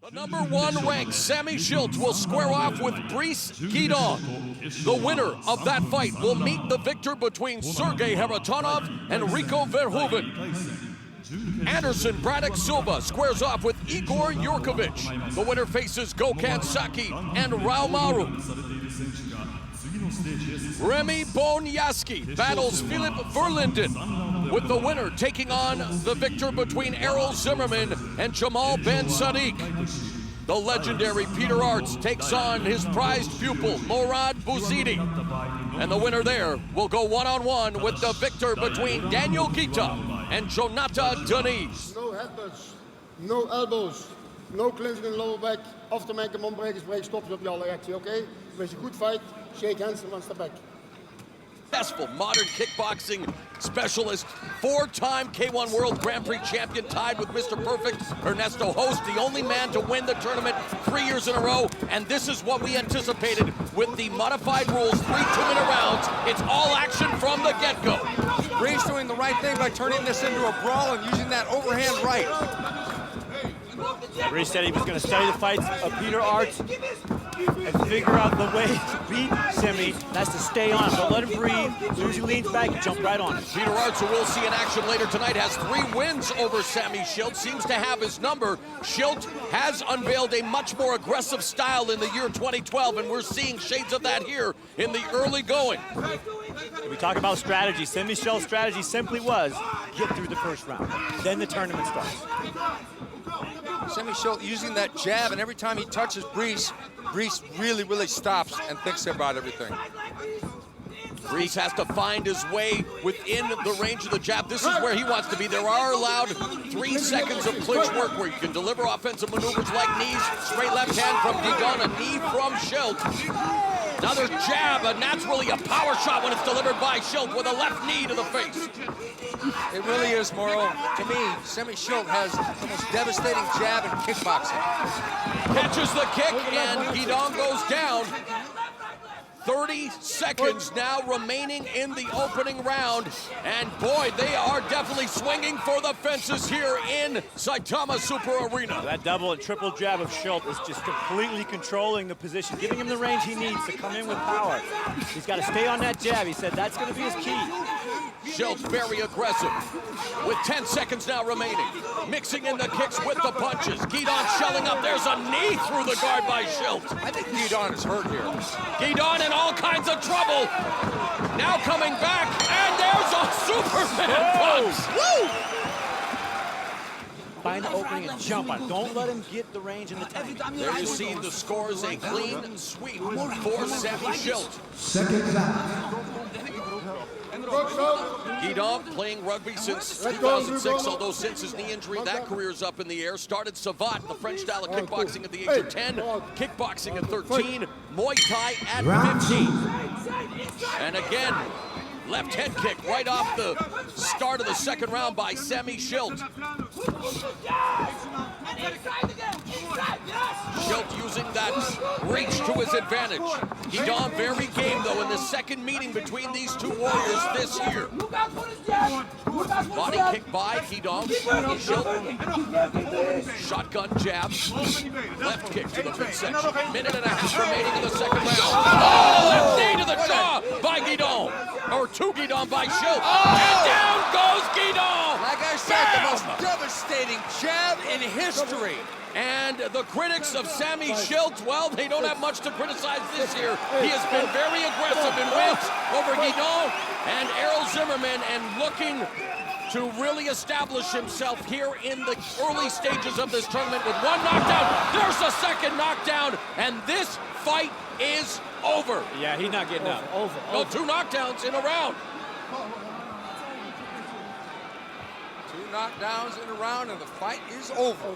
The number 1 ranked Sammy Schilt will square off with Brice Guidon. The winner of that fight will meet the victor between Sergey Haratonov and Rico Verhoeven. Anderson Braddock Silva squares off with Igor Yurkovich. The winner faces Gokhan Saki and Rao Maru. Remy Bonyaski battles Philip Verlinden, with the winner taking on the victor between Errol Zimmerman and Jamal Ben Sadiq. The legendary Peter Arts takes on his prized pupil, Morad Bouzidi. And the winner there will go one-on-one with the victor between Daniel Guita and Jonata Denise. No headbutts, no elbows, no clinching in the lower back. After make hem ombreken, spreek, stop je op jouw reactie, oké? Wees een good fight, shake hands and one step back. Successful modern kickboxing specialist, 4-time K1 World Grand Prix champion, tied with Mr. Perfect, Ernesto Host, the only man to win the tournament 3 years in a row. And this is what we anticipated with the modified rules, 3 2-minute rounds. It's all action from the get-go. Brice doing the right thing by turning this into a brawl and using that overhand right. Brice said he was going to study the fights of Peter Arts and figure out the way to beat Simi. That's to stay on him. Don't let him breathe. As soon as he leans back, you jump right on him. Peter Arts, who we'll see in action later tonight, has 3 wins over Sammy Schilt. Seems to have his number. Schilt has unveiled a much more aggressive style in the year 2012, and we're seeing shades of that here in the early going. We talk about strategy. Sammy Schilt's strategy simply was get through the first round. Then the tournament starts. Sammy Schilt using that jab, and every time he touches Brice, Brice really stops and thinks about everything. Brice has to find his way within the range of the jab. This is where he wants to be. There are allowed 3 seconds of clinch work where you can deliver offensive maneuvers like knees, straight left hand from Guidon, a knee from Schilt. Another jab, and that's really a power shot when it's delivered by Schilt with a left knee to the face. It really is, Moro. To me, Sammy Schilt has the most devastating jab in kickboxing. Catches the kick, and Guidon goes down. 30 seconds now remaining in the opening round. And boy, they are definitely swinging for the fences here in Saitama Super Arena. That double and triple jab of Schilt is just completely controlling the position, giving him the range he needs to come in with power. He's got to stay on that jab. He said that's going to be his key. Schilt's very aggressive, with 10 seconds now remaining. Mixing in the kicks with the punches. Guidon shelling up. There's a knee through the guard by Schilt. I think Guidon is hurt here. Guidon in all kinds of trouble. Now coming back, and there's a Superman punch. Woo! Find the opening and jump on it. Don't let him get the range and the timing. There you see the scores, a clean sweep for Sammy Schilt. Seconds out. Guidon playing rugby since 2006, although since his knee injury, that career's up in the air. Started Savate, the French style of kickboxing at the age of 10, kickboxing at 13, Muay Thai at 15. And again, left head kick right off the start of the second round by Sammy Schilt. Schilt using that reach to his advantage. Guidon very game though in the second meeting between these two warriors this year. Body kick by Guidon. Schilt. Shotgun jab. Left kick to the midsection. Minute and a half remaining in the second round. Oh, left knee to the jaw by Guidon. Or to Guidon by Schilt. And down goes Guidon. Like I said, the most devastating jab in history. And the critics of Sammy Schilt, well, they don't have much to criticize this year. He has been very aggressive in wins over Guidon and Errol Zimmerman, and looking to really establish himself here in the early stages of this tournament with 1 knockdown. There's a second knockdown, and this fight is over. Yeah, he's not getting up. No, 2 knockdowns in a round. 2 knockdowns in a round, and the fight is over.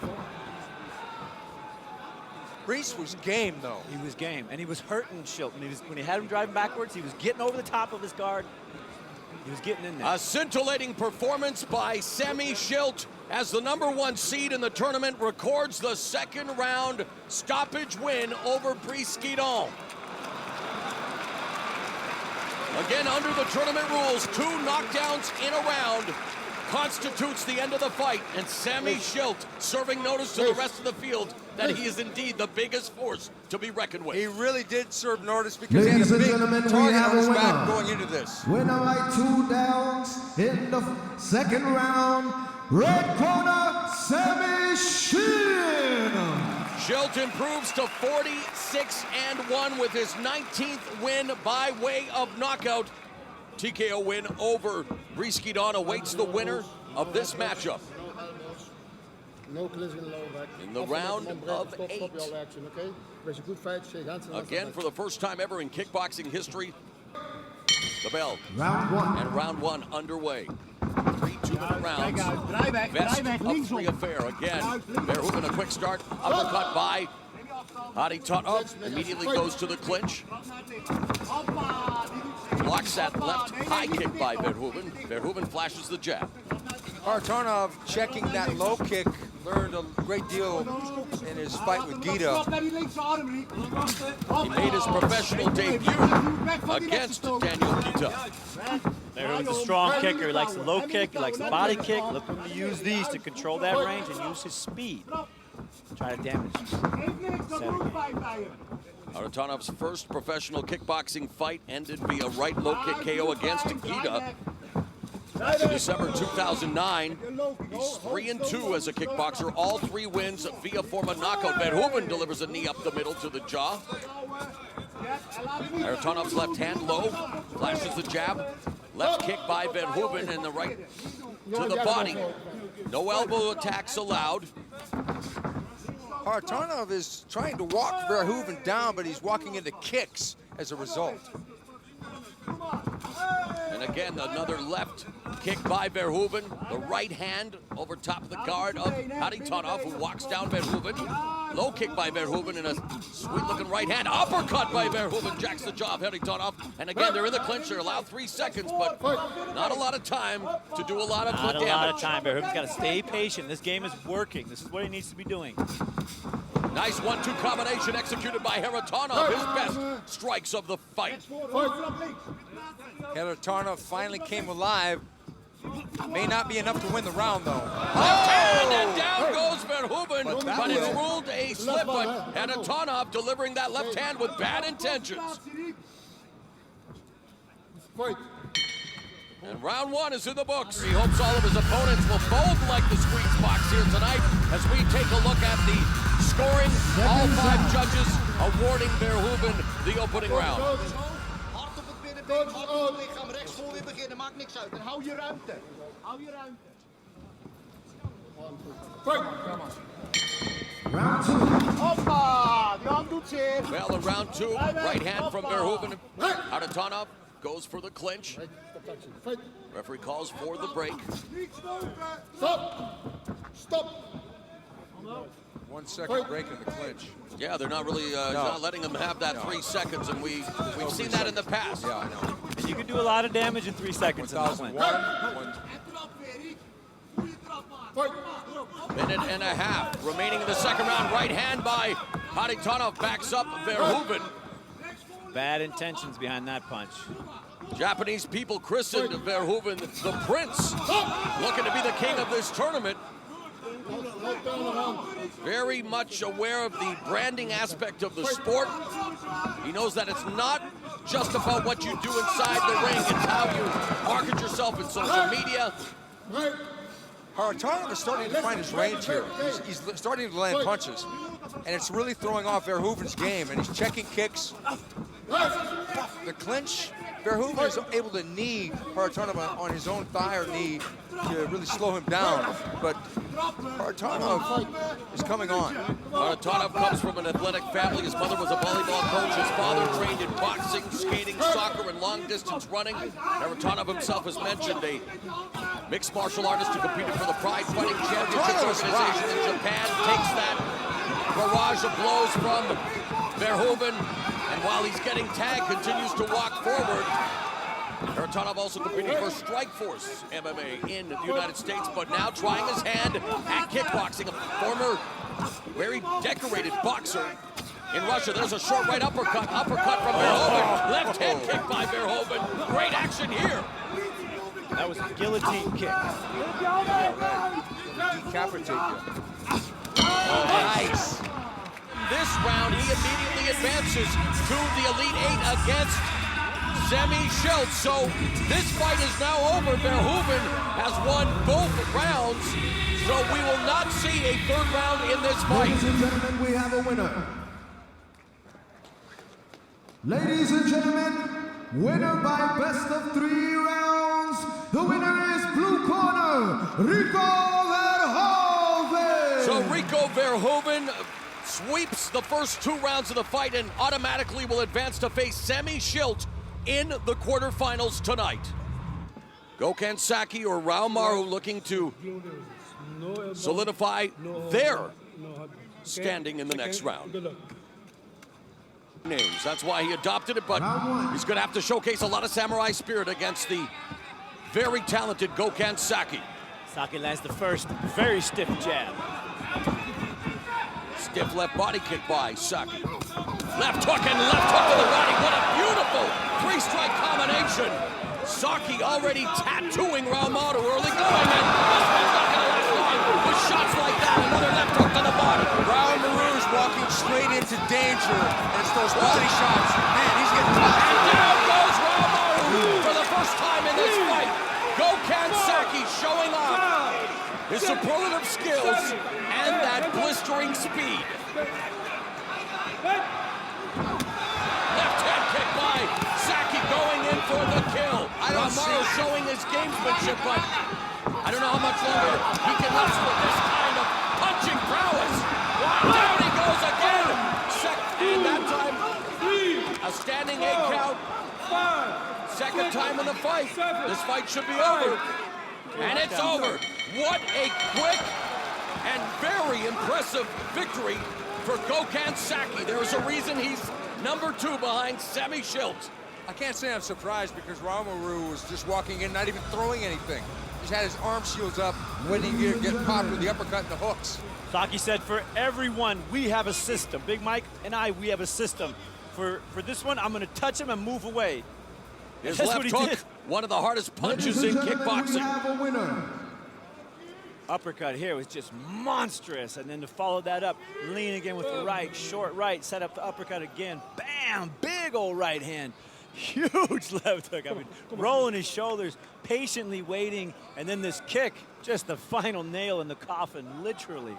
Brice was game, though. He was game, and he was hurting Schilt. When he had him driving backwards, he was getting over the top of his guard. He was getting in there. A scintillating performance by Sammy Schilt as the number 1 seed in the tournament records the second round stoppage win over Brice Guidon. Again, under the tournament rules, 2 knockdowns in a round constitutes the end of the fight, and Sammy Schilt serving notice to the rest of the field that he is indeed the biggest force to be reckoned with. He really did serve notice because Ladies he and had a gentlemen, big we target have on his a back winner. going into this. Winner by 2 downs in the second round. Red corner, Sammy Shin. Schilt improves to 46-1 with his 19th win by way of knockout. TKO win over Briskidon awaits the winner of this matchup. No elbows, no clinching in the lower back. In the After round make them of stop 8. your action, okay? Wees a good fight, shake hands. and Again, that's for the first time ever in kickboxing history, the bell Round 1. and round 1 underway. 3 2-minute rounds. Best of 3 affair. Again, Verhoeven a quick start. Uppercut by Haritonov. Immediately goes to the clinch. Blocks that left high kick by Verhoeven. Verhoeven flashes the jab. Haritonov checking that low kick, learned a great deal in his fight with Gita. He made his professional debut against Daniel Gita. Verhoeven's a strong kicker. He likes the low kick. He likes the body kick. Look for him to use these to control that range and use his speed. Try to damage Haritonov's first professional kickboxing fight ended via right low kick KO against Gita. In December 2009, he's 3-2 as a kickboxer. All 3 wins via form of knockout. Verhoeven delivers a knee up the middle to the jaw. Haritonov's left hand low, flashes the jab. Left kick by Verhoeven and the right to the body. No elbow attacks allowed. Haritonov is trying to walk Verhoeven down, but he's walking into kicks as a result. And again, another left kick by Verhoeven. The right hand over top of the guard of Haritonov, who walks down Verhoeven. Low kick by Verhoeven and a sweet-looking right hand. Uppercut by Verhoeven, jacks the jaw of Haritonov. And again, they're in the clinch. They're allowed 3 seconds, but not a lot of time to do a lot of Not damage. a lot of time. Verhoeven's got to stay patient. This game is working. This is what he needs to be doing. Nice 1-2 combination executed by Haritonov. His best strikes of the fight. Haritonov finally came alive. May not be enough to win the round, though. Left hand, and down goes Verhoeven, But that but it's will. ruled a slip. But Haritonov delivering that left hand with bad intentions. Fight. And round 1 is in the books. He hopes all of his opponents will both like the squeeze box here tonight as we take a look at the scoring. All 5 judges awarding Verhoeven the opening round. Hard op het middenbeen, hard op het lichaam, rechts voor weer beginnen, maakt niks uit. En hou je ruimte. Hou je ruimte. Round 2. Hoppa, die hand doet zeer. Well, in round 2, right hand from Verhoeven. Haritonov goes for the clinch. Fight. Referee calls for the break. Stop. Stop. 1 second break in the clinch. Yeah, they're not really not letting him have that 3 seconds, and we've seen that in the past. Yeah, I know. And you can do a lot of damage in 3 seconds in this 1001. one. Fight. Minute and a half remaining in the second round. Right hand by Haritonov backs up Verhoeven. Bad intentions behind that punch. Japanese people christened Verhoeven the Prince, looking to be the king of this tournament. Very much aware of the branding aspect of the sport. He knows that it's not just about what you do inside the ring, it's how you market yourself in social media. Haritonov is starting to find his range here. He's starting to land punches, and it's really throwing off Verhoeven's game, and he's checking kicks. The clinch, Verhoeven is able to knee Haritonov on his own thigh or knee to really slow him down, but Haritonov is coming on. Haritonov comes from an athletic family. His mother was a volleyball coach. His father trained in boxing, skating, soccer, and long-distance running. Haritonov himself has mentioned a mixed martial artist who competed for the Pride Fighting Championships organization in Japan. Takes that barrage of blows from Verhoeven, and while he's getting tagged, continues to walk forward. Haritonov also competing for Strikeforce MMA in the United States, but now trying his hand at kickboxing. A former, very decorated boxer in Russia. There's a short right uppercut from Verhoeven. Left hand kick by Verhoeven. Great action here. That was a guillotine kick. Decapitate you. Nice. this round, he immediately advances to the Elite Eight against Semi Schultz. So this fight is now over. Verhoeven has won both rounds, so we will not see a third round in this fight. Ladies and gentlemen, we have a winner. Ladies and gentlemen, winner by best of 3 rounds. The winner is blue corner, Rico Verhoeven. So Rico Verhoeven sweeps the first 2 rounds of the fight and automatically will advance to face Semi Schultz in the quarterfinals tonight. Gokhan Saki or Raomaru looking to solidify their standing in the next round. Names, that's why he adopted it, but he's going to have to showcase a lot of samurai spirit against the very talented Gokhan Saki. Saki lands the first very stiff jab. Stiff left body kick by Saki. Left hook and left hook to the body. What a beautiful 3-strike combination. Saki already tattooing Raomaru early going, and this one's not going to last long with shots like that. Another left hook to the body. Raomaru's walking straight into danger, and it's those body shots. Man, he's getting tough. And down goes Raomaru for the first time in this fight. Gokhan Saki showing off his superlative skills and that blistering speed. Left hand kick by Saki going in for the kill. Raomaru showing his gamesmanship, but I don't know how much longer he can last with this kind of punching prowess. Down he goes again. And that time, a standing 8 count. Second time in the fight. This fight should be over. And it's over. What a quick and very impressive victory for Gokhan Saki. There's a reason he's number 2 behind Semi Schultz. I can't say I'm surprised because Raomaru was just walking in, not even throwing anything. Just had his arm shields up, waiting to get popped with the uppercut and the hooks. Saki said, for everyone, we have a system. Big Mike and we have a system. For this one, I'm going to touch him and move away. His That's left what he hook, did. one of the hardest punches in Ladies and gentlemen, we kickboxing. have a winner. Uppercut here was just monstrous, and then to follow that up, lean again with the right, short right, set up the uppercut again, bam, big old right hand, huge left hook. I mean, rolling his shoulders, patiently waiting, and then this kick, just the final nail in the coffin, literally.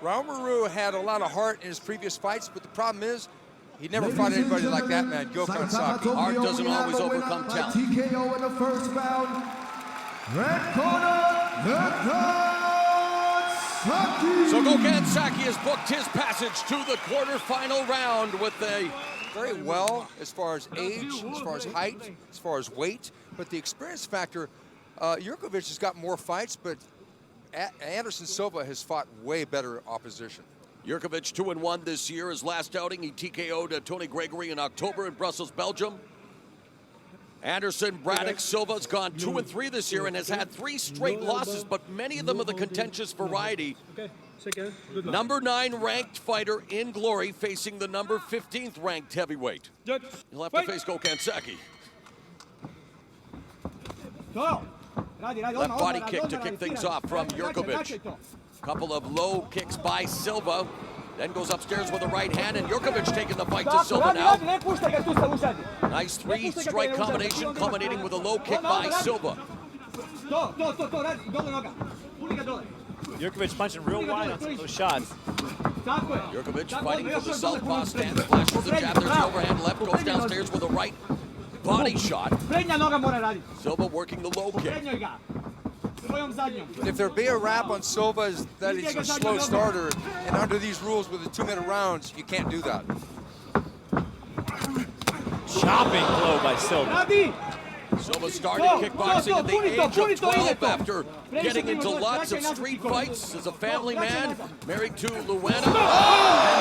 Raomaru had a lot of heart in his previous fights, but the problem is, he never fought anybody like that, man. Gokhan Saki. Art doesn't always overcome talent. TKO in the first round. Red corner, Gokhan Saki. So Gokhan Saki has booked his passage to the quarterfinal round with a Very well as far as age, as far as height, as far as weight, but the experience factor, Jurkovic has got more fights, but Anderson Silva has fought way better opposition. Jurkovic 2-1 this year. His last outing, he TKO'd Tony Gregory in October in Brussels, Belgium. Anderson Braddock Silva's gone 2-3 this year and has had 3 straight losses, but many of them of the contentious variety. Number 9 ranked fighter in Glory facing the number 15th ranked heavyweight. He'll have to face Gokhan Saki. Left body kick to kick things off from Jurkovic. Couple of low kicks by Silva. Then goes upstairs with a right hand, and Jurkovic taking the fight to Silva now. Nice 3-strike combination culminating with a low kick by Silva. Jurkovic punching real wide on some of those shots. Jurkovic fighting for the southpaw stance, flash with the jab, there's the overhand left, goes downstairs with a right body shot. Silva working the low kick. If there be a rap on Silva is that he's a slow starter, and under these rules with the 2-minute rounds, you can't do that. Chopping blow by Silva. Silva started kickboxing at the age of 12 after getting into lots of street fights as a family man, married to Luana. And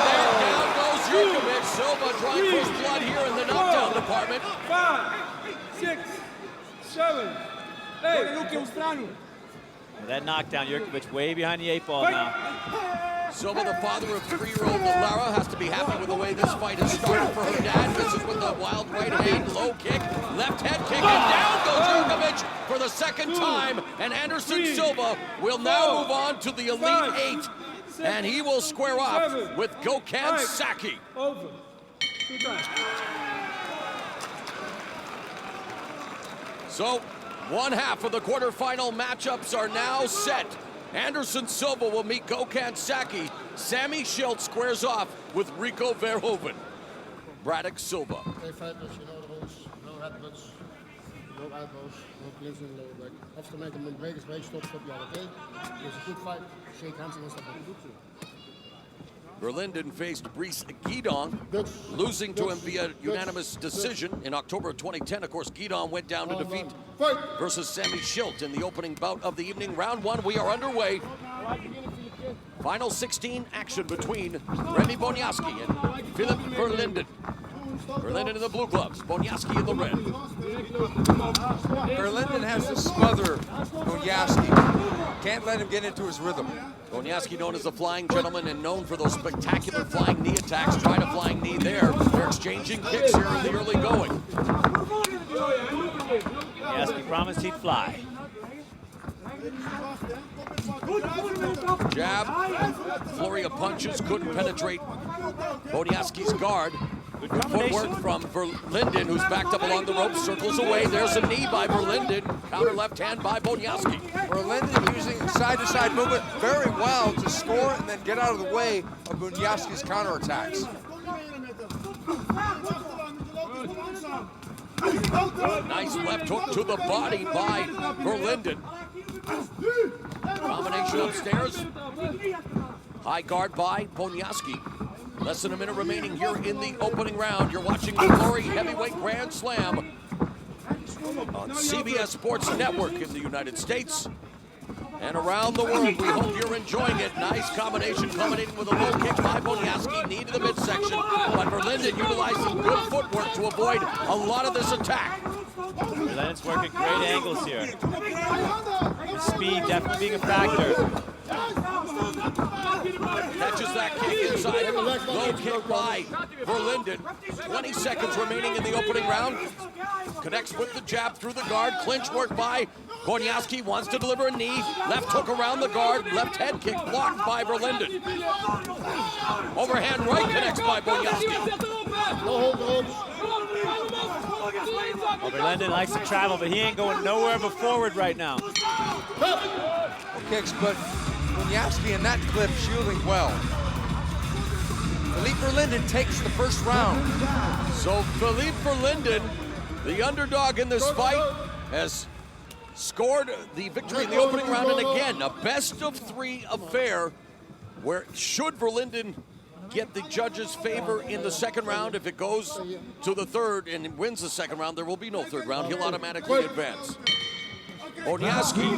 there down goes Jurkovic. Silva drawing first blood here in the knockdown department. 5, 6, 7, 8. That knockdown, Jurkovic way behind the 8 ball now. Silva, the father of 3-year-old Lara, has to be happy with the way this fight has started for her dad. Misses with a wild right hand, low kick, left head kick, and down goes Jurkovic for the second time. And Anderson Silva will now move on to the Elite 8. and he will square off with Gokhan Saki. Over. 2 times. So, one half of the quarterfinal matchups are now set. Anderson Silva will meet Gokhan Saki. Sammy Schilt squares off with Rico Verhoeven. Braddock Silva. Okay, fighters, you know the rules. No headbutts, no elbows, no clinching in the lower back. After making him break his break, stop the other, okay? It's a good fight. Shake hands against the back. Verlinden faced Brice Guidon, losing to him via unanimous decision in October of 2010. Of course, Guidon went down to defeat versus Sammy Schilt in the opening bout of the evening. Round 1, we are underway. Final 16 action between Remy Bonjasky and Philip Verlinden. Verlinden in the blue gloves, Bonjasky in the red. Verlinden has to smother Bonjasky. Can't let him get into his rhythm. Bonjasky, known as the Flying Gentleman and known for those spectacular flying knee attacks. Tried a flying knee there. They're exchanging kicks here in the early going. Bonjasky promised he'd fly. Jab, flurry of punches, couldn't penetrate Bonjasky's guard. Good footwork from Verlinden, who's backed up along the ropes, circles away. There's a knee by Verlinden. Counter left hand by Bonjasky. Verlinden using side-to-side movement very well to score and then get out of the way of Bonjasky's counterattacks. Nice left hook to the body by Verlinden. Combination upstairs. High guard by Bonjasky. Less than a minute remaining here in the opening round. You're watching the Glory Heavyweight Grand Slam on CBS Sports Network in the United States and around the world. We hope you're enjoying it. Nice combination culminating with a low kick by Bonjasky, knee to the midsection. But Verlinden utilizing good footwork to avoid a lot of this attack. Verlinden's working great angles here. The speed definitely being a factor. Catches that kick inside. Low kick by Verlinden. 20 seconds remaining in the opening round. Connects with the jab through the guard. Clinch work by Bonjasky. Wants to deliver a knee. Left hook around the guard. Left head kick blocked by Verlinden. Overhand right connects by Bonjasky. Well, Verlinden likes to travel, but he ain't going nowhere but forward right now. Kicks, but Bonjasky in that clip shielding well. Philippe Verlinden takes the first round. So Philippe Verlinden, the underdog in this fight, has scored the victory in the opening round, and again, a best-of-3 affair where should Verlinden get the judges' favor in the second round, if it goes to the third and wins the second round, there will be no third round. He'll automatically advance. Bonjasky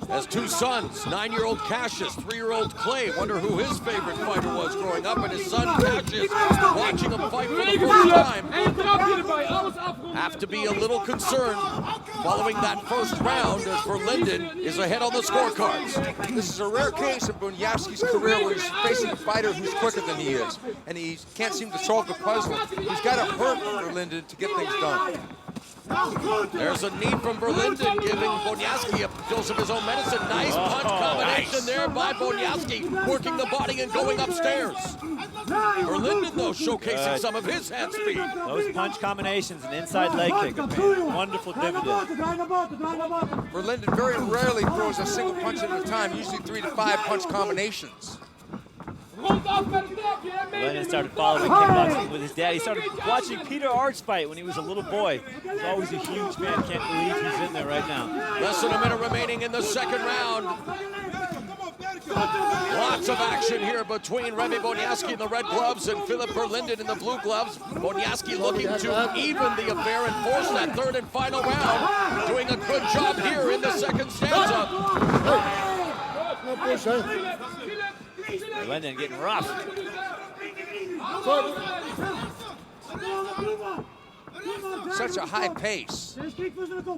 has 2 sons, 9-year-old Cassius, 3-year-old Clay. Wonder who his favorite fighter was growing up, and his son Cassius watching him fight for the first time. Have to be a little concerned following that first round as Verlinden is ahead on the scorecards. This is a rare case of Bonjasky's career where he's facing a fighter who's quicker than he is, and he can't seem to solve the puzzle. He's got to hurt Verlinden to get things done. There's a knee from Verlinden, giving Bonjasky a dose of his own medicine. Nice punch combination there by Bonjasky, working the body and going upstairs. Verlinden, though, showcasing some of his hand speed. Those punch combinations and inside leg kick are paying wonderful dividends. Verlinden very rarely throws a single punch at a time, usually 3 to 5 punch combinations. Verlinden started following kickboxing with his dad. He started watching Peter Arts fight when he was a little boy. He's always a huge fan. Can't believe he's in there right now. Less than a minute remaining in the second round. Lots of action here between Remy Bonjasky in the red gloves and Philip Verlinden in the blue gloves. Bonjasky looking to even the affair and force that third and final round. Doing a good job here in the second stanza. Verlinden getting rough. Such a high pace.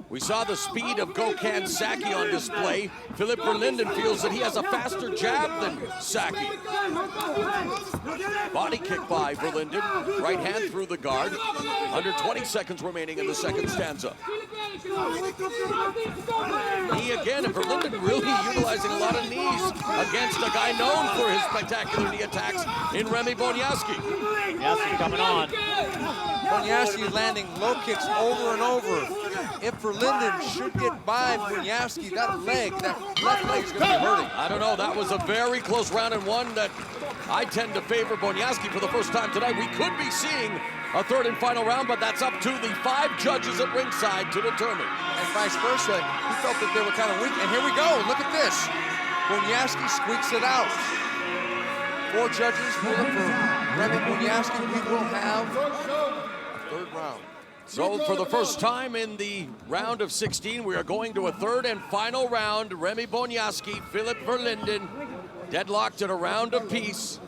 We saw the speed of Gokhan Saki on display. Philip Verlinden feels that he has a faster jab than Saki. Body kick by Verlinden. Right hand through the guard. Under 20 seconds remaining in the second stanza. Knee again, and Verlinden really utilizing a lot of knees against a guy known for his spectacular knee attacks in Remy Bonjasky. Bonjasky coming on. Bonjasky landing low kicks over and over. If Verlinden should get by Bonjasky, that left leg is going to be hurting. I don't know, that was a very close round and one that I tend to favor Bonjasky for the first time tonight. We could be seeing a third and final round, but that's up to the 5 judges at ringside to determine. And vice versa, he felt that they were kind of weak. And here we go, look at this. Bonjasky squeaks it out. 4 judges voting for Remy Bonjasky. We will have a third round. So for the first time in the round of 16, we are going to a third and final round. Remy Bonjasky, Philip Verlinden, deadlocked at a round apiece.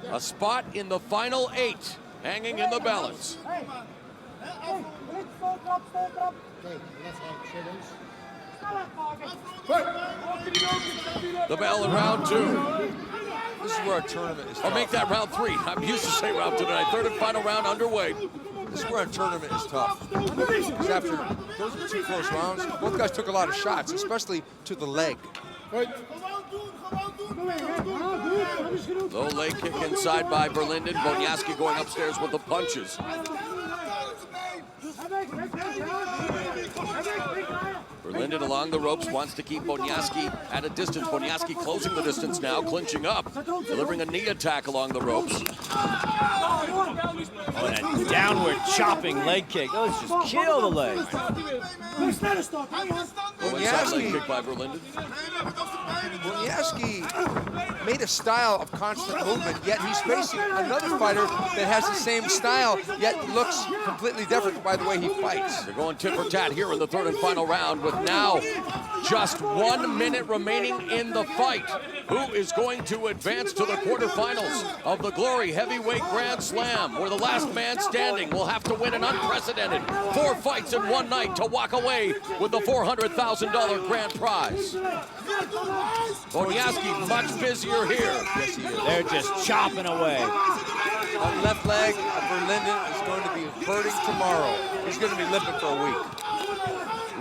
A spot in the final 8, hanging in the balance. The bell in round 2. This is where a tournament is tough. I'll make that round 3. I'm used to saying round 2 tonight. Third and final round underway. This is where a tournament is tough. Because after those are 2 close rounds, both guys took a lot of shots, especially to the leg. Low leg kick inside by Verlinden. Bonjasky going upstairs with the punches. Verlinden along the ropes, wants to keep Bonjasky at a distance. Bonjasky closing the distance now, clinching up, delivering a knee attack along the ropes. Oh, and a downward chopping leg kick. Those just kill the leg. Inside leg kick by Verlinden. Bonjasky made a style of constant movement, yet he's facing another fighter that has the same style, yet looks completely different by the way he fights. They're going tit for tat here in the third and final round with now just 1 minute remaining in the fight. Who is going to advance to the quarterfinals of the Glory Heavyweight Grand Slam, where the last man standing will have to win an unprecedented 4 fights in one night to walk away with the $400,000 grand prize. Bonjasky much busier here. Yes, he is. They're just chopping away. That left leg of Verlinden is going to be hurting tomorrow. He's going to be limping for a week.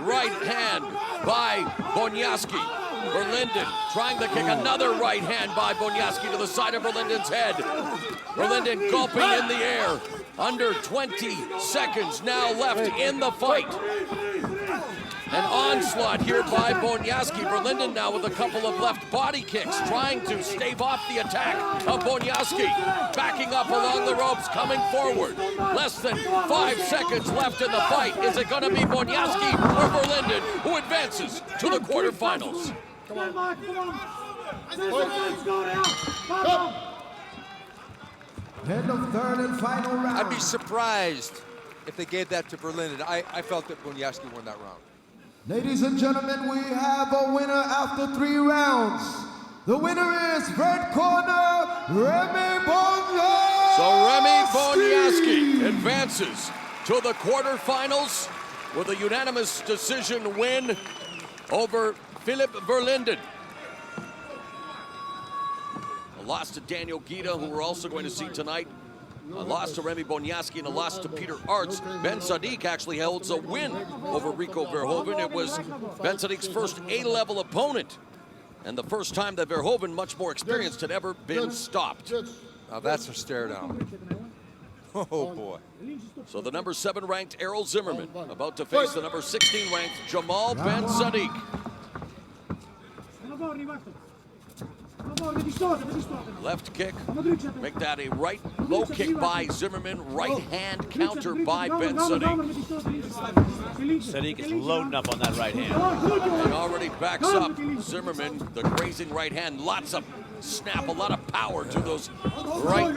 Right hand by Bonjasky. Verlinden trying to kick another right hand by Bonjasky to the side of Verlinden's head. Verlinden gulping in the air. Under 20 seconds now left in the fight. An onslaught here by Bonjasky. Verlinden now with a couple of left body kicks, trying to stave off the attack of Bonjasky. Backing up along the ropes, coming forward. Less than 5 seconds left in the fight. Is it going to be Bonjasky or Verlinden who advances to the quarterfinals? End of third and final round. I'd be surprised if they gave that to Verlinden. I felt that Bonjasky won that round. Ladies and gentlemen, we have a winner after 3 rounds. The winner is red corner, Remy Bonjasky. So Remy Bonjasky advances to the quarterfinals with a unanimous decision win over Philip Verlinden. A loss to Daniel Guida, who we're also going to see tonight. A loss to Remy Bonjasky and a loss to Peter Arts. Ben Sadiq actually holds a win over Rico Verhoeven. It was Ben Sadiq's first A-level opponent, and the first time that Verhoeven, much more experienced, had ever been stopped. Now that's a stare down. Oh boy. So the number 7 ranked Errol Zimmerman about to face the number 16 ranked Jamal Ben Sadiq. Left kick, make that a right low kick by Zimmerman, right hand counter by Ben Sadiq. Sadiq is loading up on that right hand. And already backs up Zimmerman, the grazing right hand, lots of snap, a lot of power to those right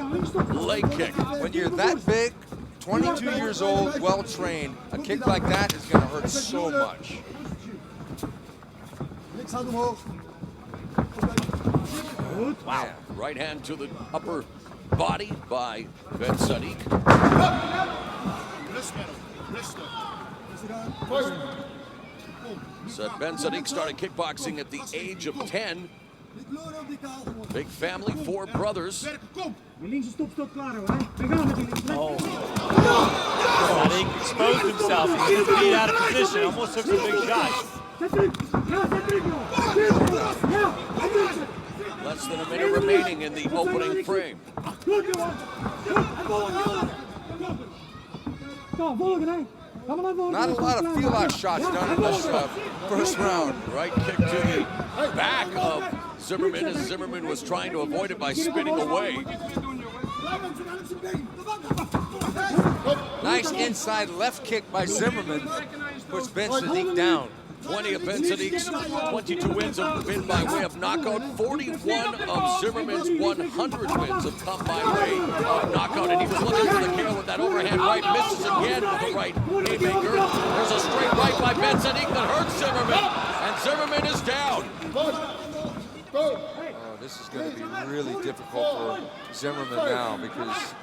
leg kick. When you're that big, 22 years old, well-trained, a kick like that is going to hurt so much. Wow. Right hand to the upper body by Ben Sadiq. Said Ben Sadiq started kickboxing at the age of 10. Big family, 4 brothers. Die linkse stop staat klaar hoor. We gaan met die links. Sadik exposed himself. He gets beat out of position. Almost took some big shots. Zet terug. Ja, zet terug joh. Ja, zet terug. Less than a minute remaining in the opening frame. Goed jongen. Goed. En volgen. Kom, volgen hè. Not a lot of feel-out shots done in this first round. Right kick to the back of Zimmerman as Zimmerman was trying to avoid it by spinning away. Nice inside left kick by Zimmerman. Puts Ben Sadiq down. 20 of Ben Sadiq's 22 wins have been by way of knockout. 41 of Zimmerman's 100 wins have come by way of knockout. And he was looking for the kill with that overhand right. Misses again with the right haymaker. There's a straight right by Ben Sadiq that hurts Zimmerman. And Zimmerman is down. Oh, this is going to be really difficult for Zimmerman now because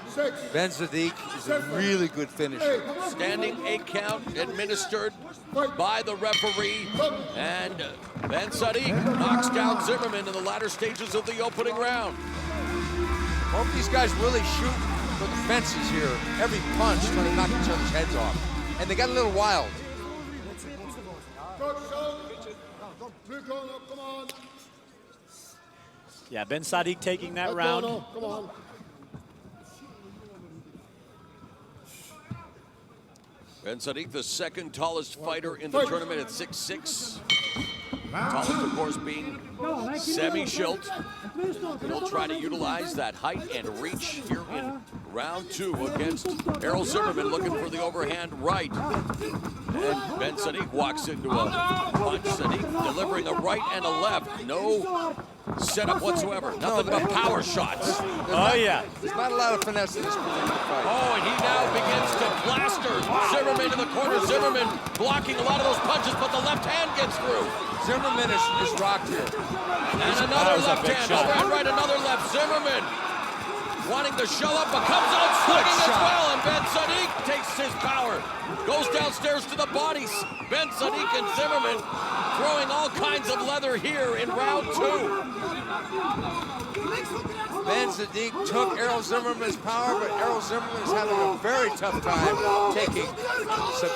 Ben Sadiq is a really good finisher. Standing 8 count administered by the referee, and Ben Sadiq knocks down Zimmerman in the latter stages of the opening round. Both these guys really shoot for the fences here. Every punch trying to knock each other's heads off. And they got a little wild. Yeah, Ben Sadiq taking that round. Come on. Ben Sadiq, the second tallest fighter in the tournament at 6'6". Tallest, of course, being Semi Schilt. He'll try to utilize that height and reach here in round 2 against Errol Zimmerman, looking for the overhand right. And Ben Sadiq walks into a punch. Sadiq delivering a right and a left. No setup whatsoever. Nothing but power shots. There's not a lot of finesse in this particular fight. Oh, and he now begins to plaster Zimmerman in the corner. Zimmerman blocking a lot of those punches, but the left hand gets through. Zimmerman is rocked here. And another left hand, overhand right, another left. Zimmerman wanting to shell up, but comes out swinging as well. And Ben Sadiq takes his power, goes downstairs to the bodies. Ben Sadiq and Zimmerman throwing all kinds of leather here in round 2. Ben Sadiq took Errol Zimmerman's power, but Errol Zimmerman is having a very tough time taking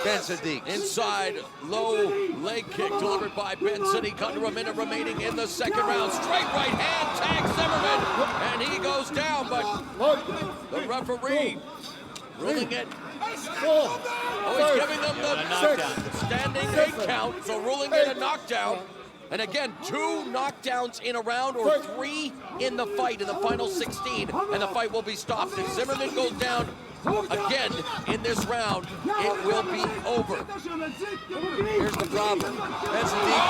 Ben Sadiq. Inside, low leg kick delivered by Ben Sadiq under a minute remaining in the second round. Straight right hand tags Zimmerman, and he goes down, but the referee ruling it. Oh, he's giving them the standing 8 count, so ruling it a knockdown. And again, 2 knockdowns in a round or 3 in the fight in the final 16, and the fight will be stopped. If Zimmerman goes down again in this round, it will be over. Here's the problem. Ben Sadiq.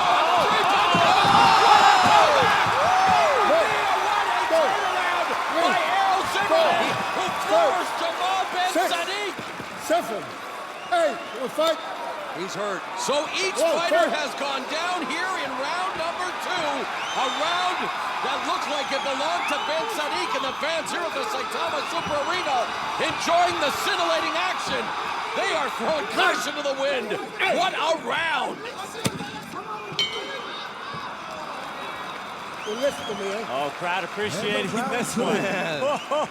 Fight. He's hurt. So each fighter has gone down here in round number 2. A round that looks like it belonged to Ben Sadiq, and the fans here at the Saitama Super Arena enjoying the scintillating action. They are throwing caution to the wind. What a round! Listen to me, eh? Oh, crowd appreciating this one.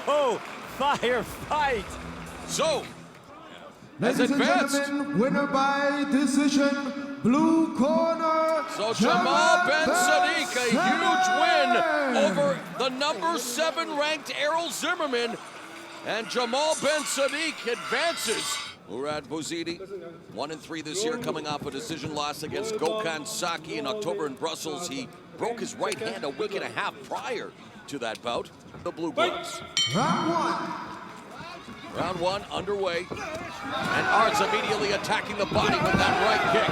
Whoa, fire fight. So, as Ladies and advanced. gentlemen, winner by decision, blue corner. So Jamal Ben Sadiq, a huge win over the number 7 ranked Errol Zimmerman. And Jamal Ben Sadiq advances. Murad Bouzidi, 1-3 this year, coming off a decision loss against Gokhan Saki in October in Brussels. He broke his right hand a week and a half prior to that bout. The Blue Gloves. Round 1. Round 1 underway, and Arts immediately attacking the body with that right kick.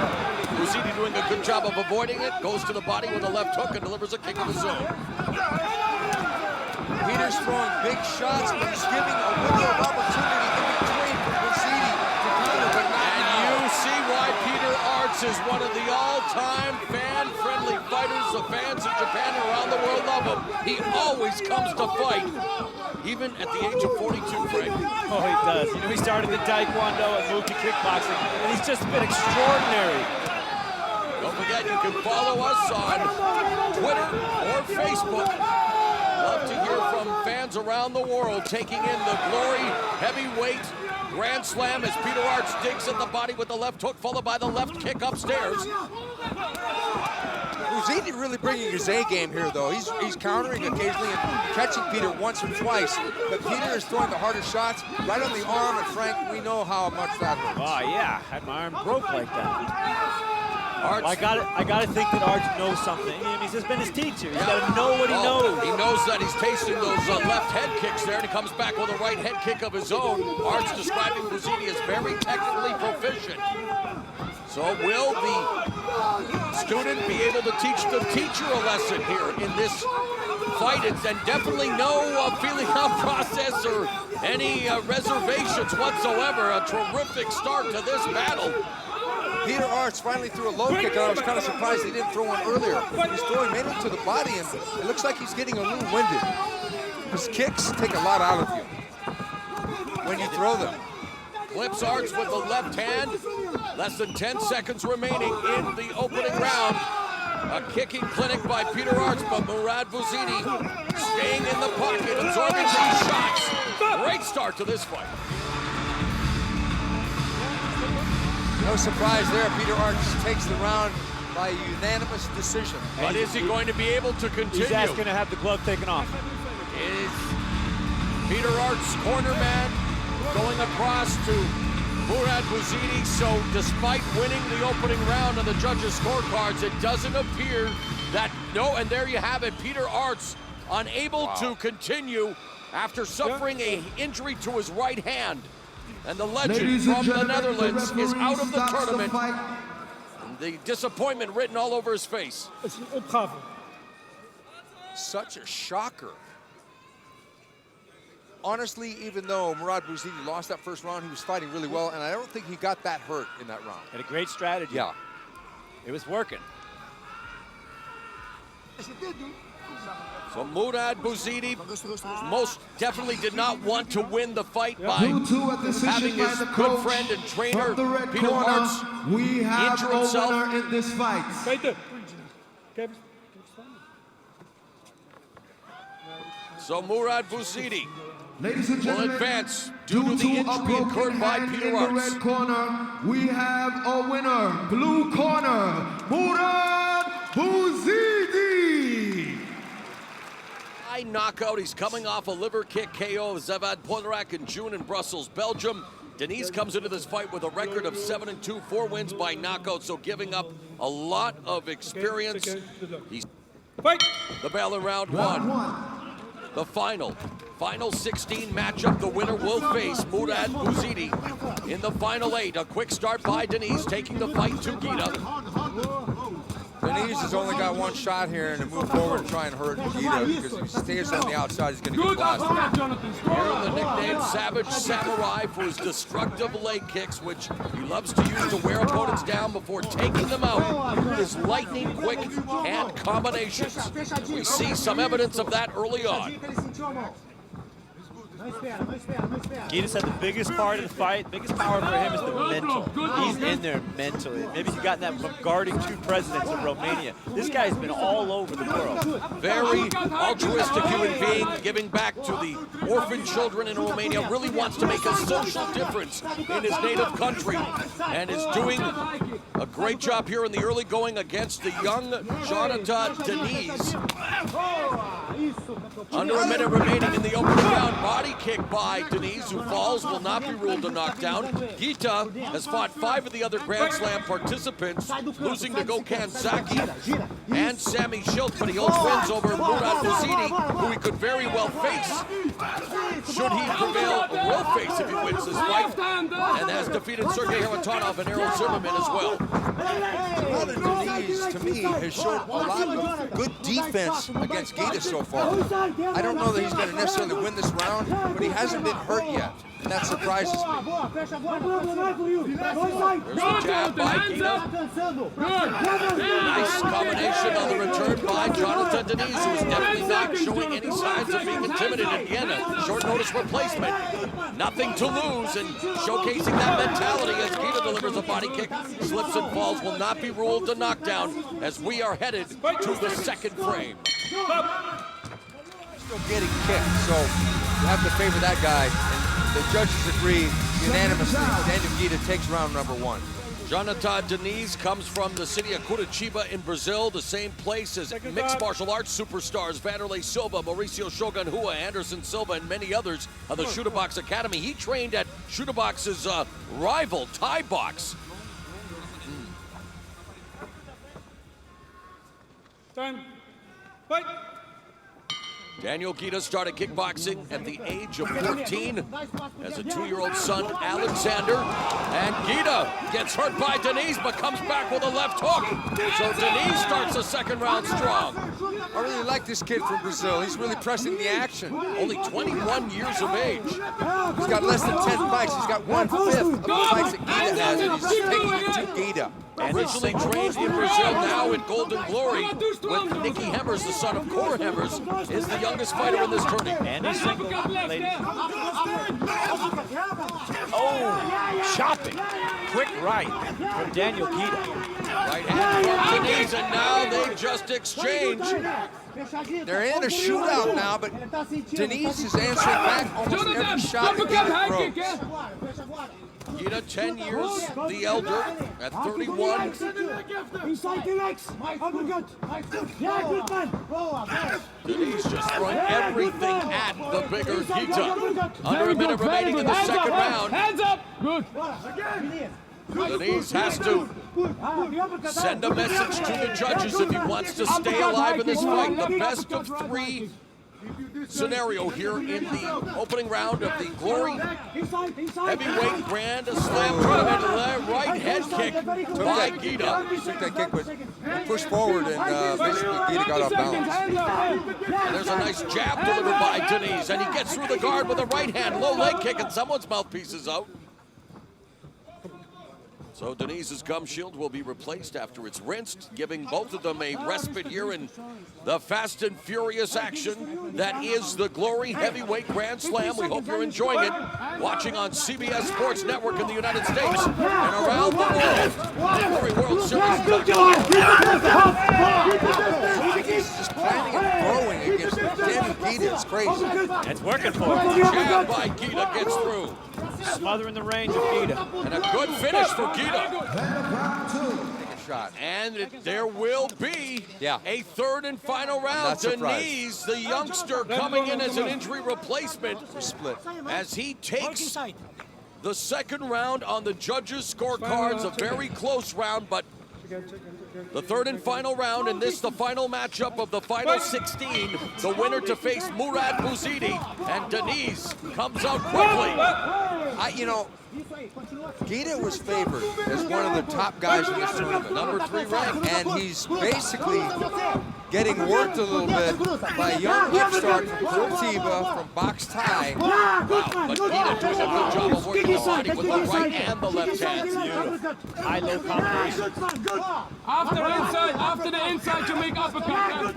Bouzidi doing a good job of avoiding it, goes to the body with a left hook and delivers a kick of his own. Peter's throwing big shots, but he's giving a window of opportunity in between for Bouzidi to counter, but not And now. you see why Peter Arts is one of the all-time fan-friendly fighters. The fans in Japan and around the world love him. He always comes to fight, even at the age of 42, Frank. Oh, he does. You know, he started in Taekwondo and moved to kickboxing, and he's just been extraordinary. Don't forget, you can follow us on Twitter or Facebook. Love to hear from fans around the world taking in the Glory heavyweight Grand Slam as Peter Arts digs at the body with the left hook, followed by the left kick upstairs. Buziti really bringing his A game here, though. He's countering occasionally and catching Peter once or twice, but Peter is throwing the harder shots right on the arm, and Frank, we know how much that hurts. Oh yeah, had my arm broke like that. Arts. I gotta think that Arts knows something. I mean, he's just been his teacher. He's gotta know what he knows. He knows that he's tasting those left head kicks there, and he comes back with a right head kick of his own. Arts describing Buziti as very technically proficient. So will the student be able to teach the teacher a lesson here in this fight? And definitely no feeling out process or any reservations whatsoever. A terrific start to this battle. Peter Arts finally threw a low kick, and I was kind of surprised he didn't throw one earlier. He's throwing mainly to the body, and it looks like he's getting a little winded. His kicks take a lot out of you when you throw them. Clips Arts with the left hand. Less than 10 seconds remaining in the opening round. A kicking clinic by Peter Arts, but Murad Buziti staying in the pocket, absorbing these shots. Great start to this fight. No surprise there. Peter Arts takes the round by unanimous decision. But is he going to be able to continue? He's asking to have the glove taken off. Is Peter Arts corner man going across to Murad Buziti? So despite winning the opening round on the judges' scorecards, it doesn't appear that, no, and there you have it. Peter Arts unable to continue after suffering an injury to his right hand. And the legend from the Netherlands is out of the tournament. And the disappointment written all over his face. Het is een opgave. Such a shocker. Honestly, even though Murad Buziti lost that first round, he was fighting really well, and I don't think he got that hurt in that round. Had a great strategy. Yeah. It was working. So Murad Buziti most definitely did not want to win the fight by having his good friend and trainer Peter Arts we have injure a himself. winner in this fight. Peter. Kijk eens. So Murad Buziti Ladies and will gentlemen, advance due to the a injury broken incurred by hand Peter in the Arts. red corner, we have a winner. Blue corner, Murad Buziti. High knockout. He's coming off a liver kick KO of Zevad Podolak in June in Brussels, Belgium. Denise comes into this fight with a record of 7-2, 4 wins by knockout, so giving up a lot of experience. He's Fight. the bell in round one. The final 16 matchup. The winner will face Murad Buziti in the final 8. A quick start by Denise, taking the fight to Gita. Denise has only got one shot here and to move forward and try and hurt Gita, because if he stays on the outside, he's going to get Good blasted. afternoon, Jonathan. Here in the nickname Savage Samurai for his destructive leg kicks, which he loves to use to wear opponents down before taking them out. His lightning quick hand combinations. We see some evidence of that early on. Gita said the biggest part of the fight, biggest power for him is the mental. He's in there mentally. Maybe he's gotten that from guarding 2 presidents of Romania. This guy's been all over the world. Very altruistic human being, giving back to the orphan children in Romania, really wants to make a social difference in his native country, and is doing a great job here in the early going against the young Jonathan Denise. Under a minute remaining in the opening round. Body kick by Denise, who falls, will not be ruled a knockdown. Gita has fought 5 of the other Grand Slam participants, losing to Gokhan Zaki and Sammy Schilt, but he holds wins over Murad Buziti, who he could very well face. Should he prevail, will face if he wins this fight, and has defeated Sergey Haratonov and Errol Zimmerman as well. Jonathan Denise, to me, has shown a lot of good defense against Gita so far. I don't know that he's going to necessarily win this round, but he hasn't been hurt yet, and that surprises me. There's the jab by Gita. Nice combination on the return by Jonathan Denise, who is definitely not showing any signs of being intimidated. Again, a short notice replacement. Nothing to lose, and showcasing that mentality as Gita delivers a body kick. Slips and falls, will not be ruled a knockdown as we are headed to the second frame. still getting kicked, so you have to favor that guy. And the judges agree unanimously. Daniel Guida takes round number 1. Jonathan Diniz comes from the city of Curitiba in Brazil, the same place as mixed martial arts superstars Vanderlei Silva, Mauricio Shogun Rua, Anderson Silva, and many others of the Shooter Box Academy. He trained at Shooter Box's rival, Thai Box. Time. Fight. Daniel Guida started kickboxing at the age of 14 as a 2-year-old son, Alexander. And Guida gets hurt by Diniz, but comes back with a left hook. So Diniz starts the second round strong. I really like this kid from Brazil. He's really pressing the action. Only 21 years of age. He's got less than 10 fights. He's got 1/5 of the fights that Guida has, and he's taking it to Guida. Originally trained in Brazil, now in Golden Glory with Nicky Hemmers, the son of Cor Hemmers, is the youngest fighter in this tourney. And he's single, ladies. Oh, chopping. Quick right from Daniel Guida. Right hand from Diniz, and now they just exchange. They're in a shootout now, but Diniz is answering back almost every shot that Guida throws. Guida, 10 years the elder, at 31. Inside the legs. Uppercut. Yeah, good man. Diniz just throwing everything at the bigger Guida. Under a minute remaining in the second round. Hands up. Good. Diniz has to send a message to the judges if he wants to stay alive in this fight. The best of 3 scenario here in the opening round of the Glory Heavyweight Grand Slam tournament. Right head kick by Guida. Took that kick, but pushed forward, and basically Guida got off balance. And there's a nice jab delivered by Diniz, and he gets through the guard with a right hand, low leg kick, and someone's mouthpiece is out. So Diniz's gum shield will be replaced after it's rinsed, giving both of them a respite here in the fast and furious action that is the Glory Heavyweight Grand Slam. We hope you're enjoying it, watching on CBS Sports Network in the United States and around the world. The Glory World Series. He's just planning and throwing against Daniel Guida. It's crazy. It's working for him. Jab by Guida gets through. Smothering the range of Guida. And a good finish for Guida. Shot. And there will be a third and final round. Diniz, the youngster, coming in as an injury replacement, split as he takes the second round on the judges' scorecards. A very close round, but the third and final round, and this the final matchup of the final 16. The winner to face Murad Bouzidi, and Diniz comes out quickly. You know, Guida was favored as one of the top guys in this tournament. Number 3 ranked. And he's basically getting worked a little bit by a young upstart from Curitiba from Box Thai. Wow, but Guida doing a good job of working the body with the right and the left hand. High-low combination. After the inside, you make uppercut.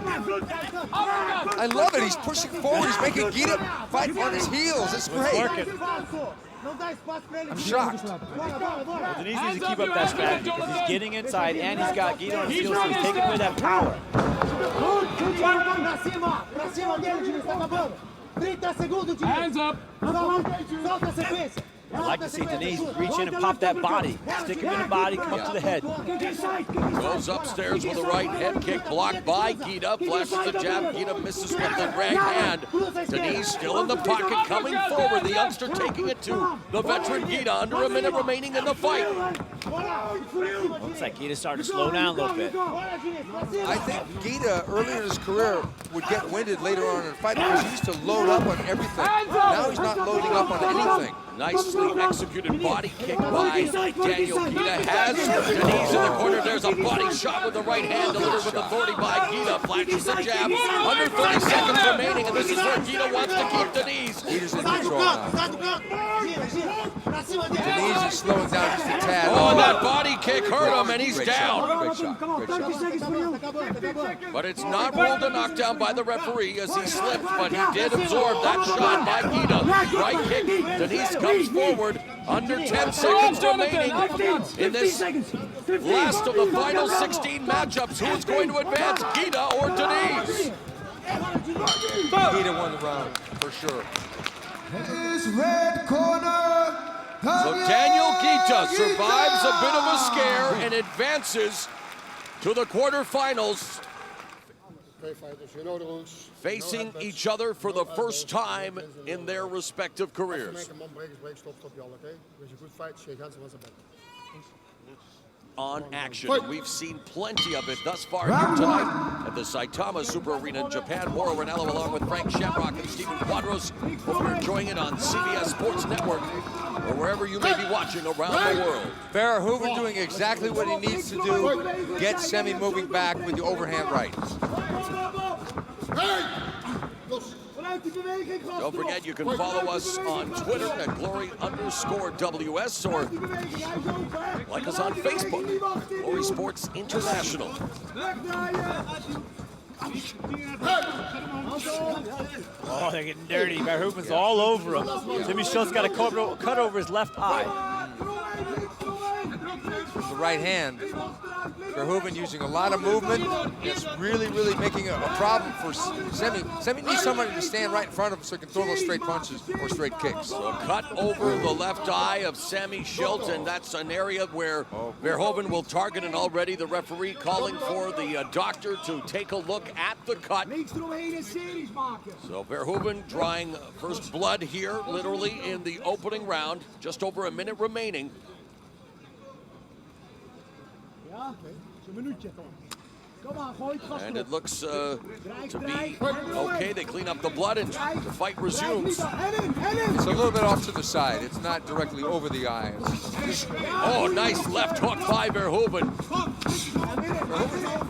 I love it. He's pushing forward. He's making Guida fight on his heels. It's great. I'm shocked. Well, Diniz needs to keep up that strategy because he's getting inside and he's got Guida on his heels, so he's taking away that power. Hands up. I'd like to see Diniz reach in and pop that body. Stick him in the body, come up to the head. Goes upstairs with a right head kick, blocked by Guida. Flashes the jab. Guida misses with the right hand. Diniz still in the pocket, coming forward. The youngster taking it to the veteran Guida. Under a minute remaining in the fight. Looks like Guida started to slow down a little bit. I think Guida, earlier in his career, would get winded later on in the fight because he used to load up on everything. Now he's not loading up on anything. Nicely executed body kick by Daniel Guida. Has Diniz in the corner. There's a body shot with the right hand delivered with authority by Guida. Flashes the jab. Under 30 seconds remaining, and this is where Guida wants to keep Diniz. Guida's in control now. Diniz is slowing down just a tad. Oh, that body kick hurt him, and he's down. Great shot. Great shot. But it's not ruled a knockdown by the referee as he slipped, but he did absorb that shot by Guida. Right kick. Diniz comes forward. Under 10 seconds remaining in this last of the final 16 matchups. Who's going to advance, Guida or Diniz? He'd have won the round, for sure. His red corner. So Daniel Guita survives a bit of a scare and advances to the quarterfinals, Okay, fighters, you know the rules. facing each other for the first time in their respective After careers. make a man break his break, stop you all, okay? It was a good fight, shake hands once a bit. On action. We've seen plenty of it thus far here tonight at the Saitama Super Arena in Japan. Mauro Ranallo along with Frank Shamrock and Stephen Quadros. Hope you're enjoying it on CBS Sports Network or wherever you may be watching around the world. Verhoeven doing exactly what he needs to do. Get Semi moving back with the overhand right. Don't forget, you can follow us on Twitter at Glory_WS or like us on Facebook, Glory Sports International. Oh, they're getting dirty. Verhoeven's all over him. Jimmy Schultz got a cut over his left eye. The right hand. Verhoeven using a lot of movement. It's really, really making a problem for Semi. Semi needs somebody to stand right in front of him so he can throw those straight punches or straight kicks. So cut over the left eye of Sammy Schultz, and that's an area where Verhoeven will target, and already the referee calling for the doctor to take a look at the cut. So Verhoeven drawing first blood here, literally in the opening round. Just over a minute remaining. And it looks to be okay. They clean up the blood and the fight resumes. It's a little bit off to the side. It's not directly over the eye. Oh, nice left hook by Verhoeven.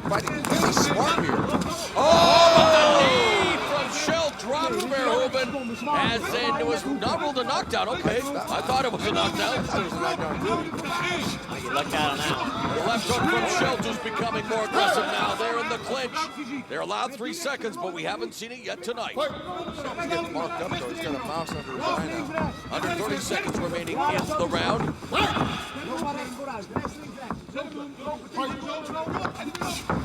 Fighting really smart here. Oh, the knee from Shell dropped Verhoeven as in it was not ruled a knockdown. Okay, I thought it was a knockdown. You lucked out on that. The left hook from Schultz is becoming more aggressive now. They're in the clinch. They're allowed 3 seconds, but we haven't seen it yet tonight. He's getting marked up though. He's got a mouse under his eye now. Under 30 seconds remaining in the round.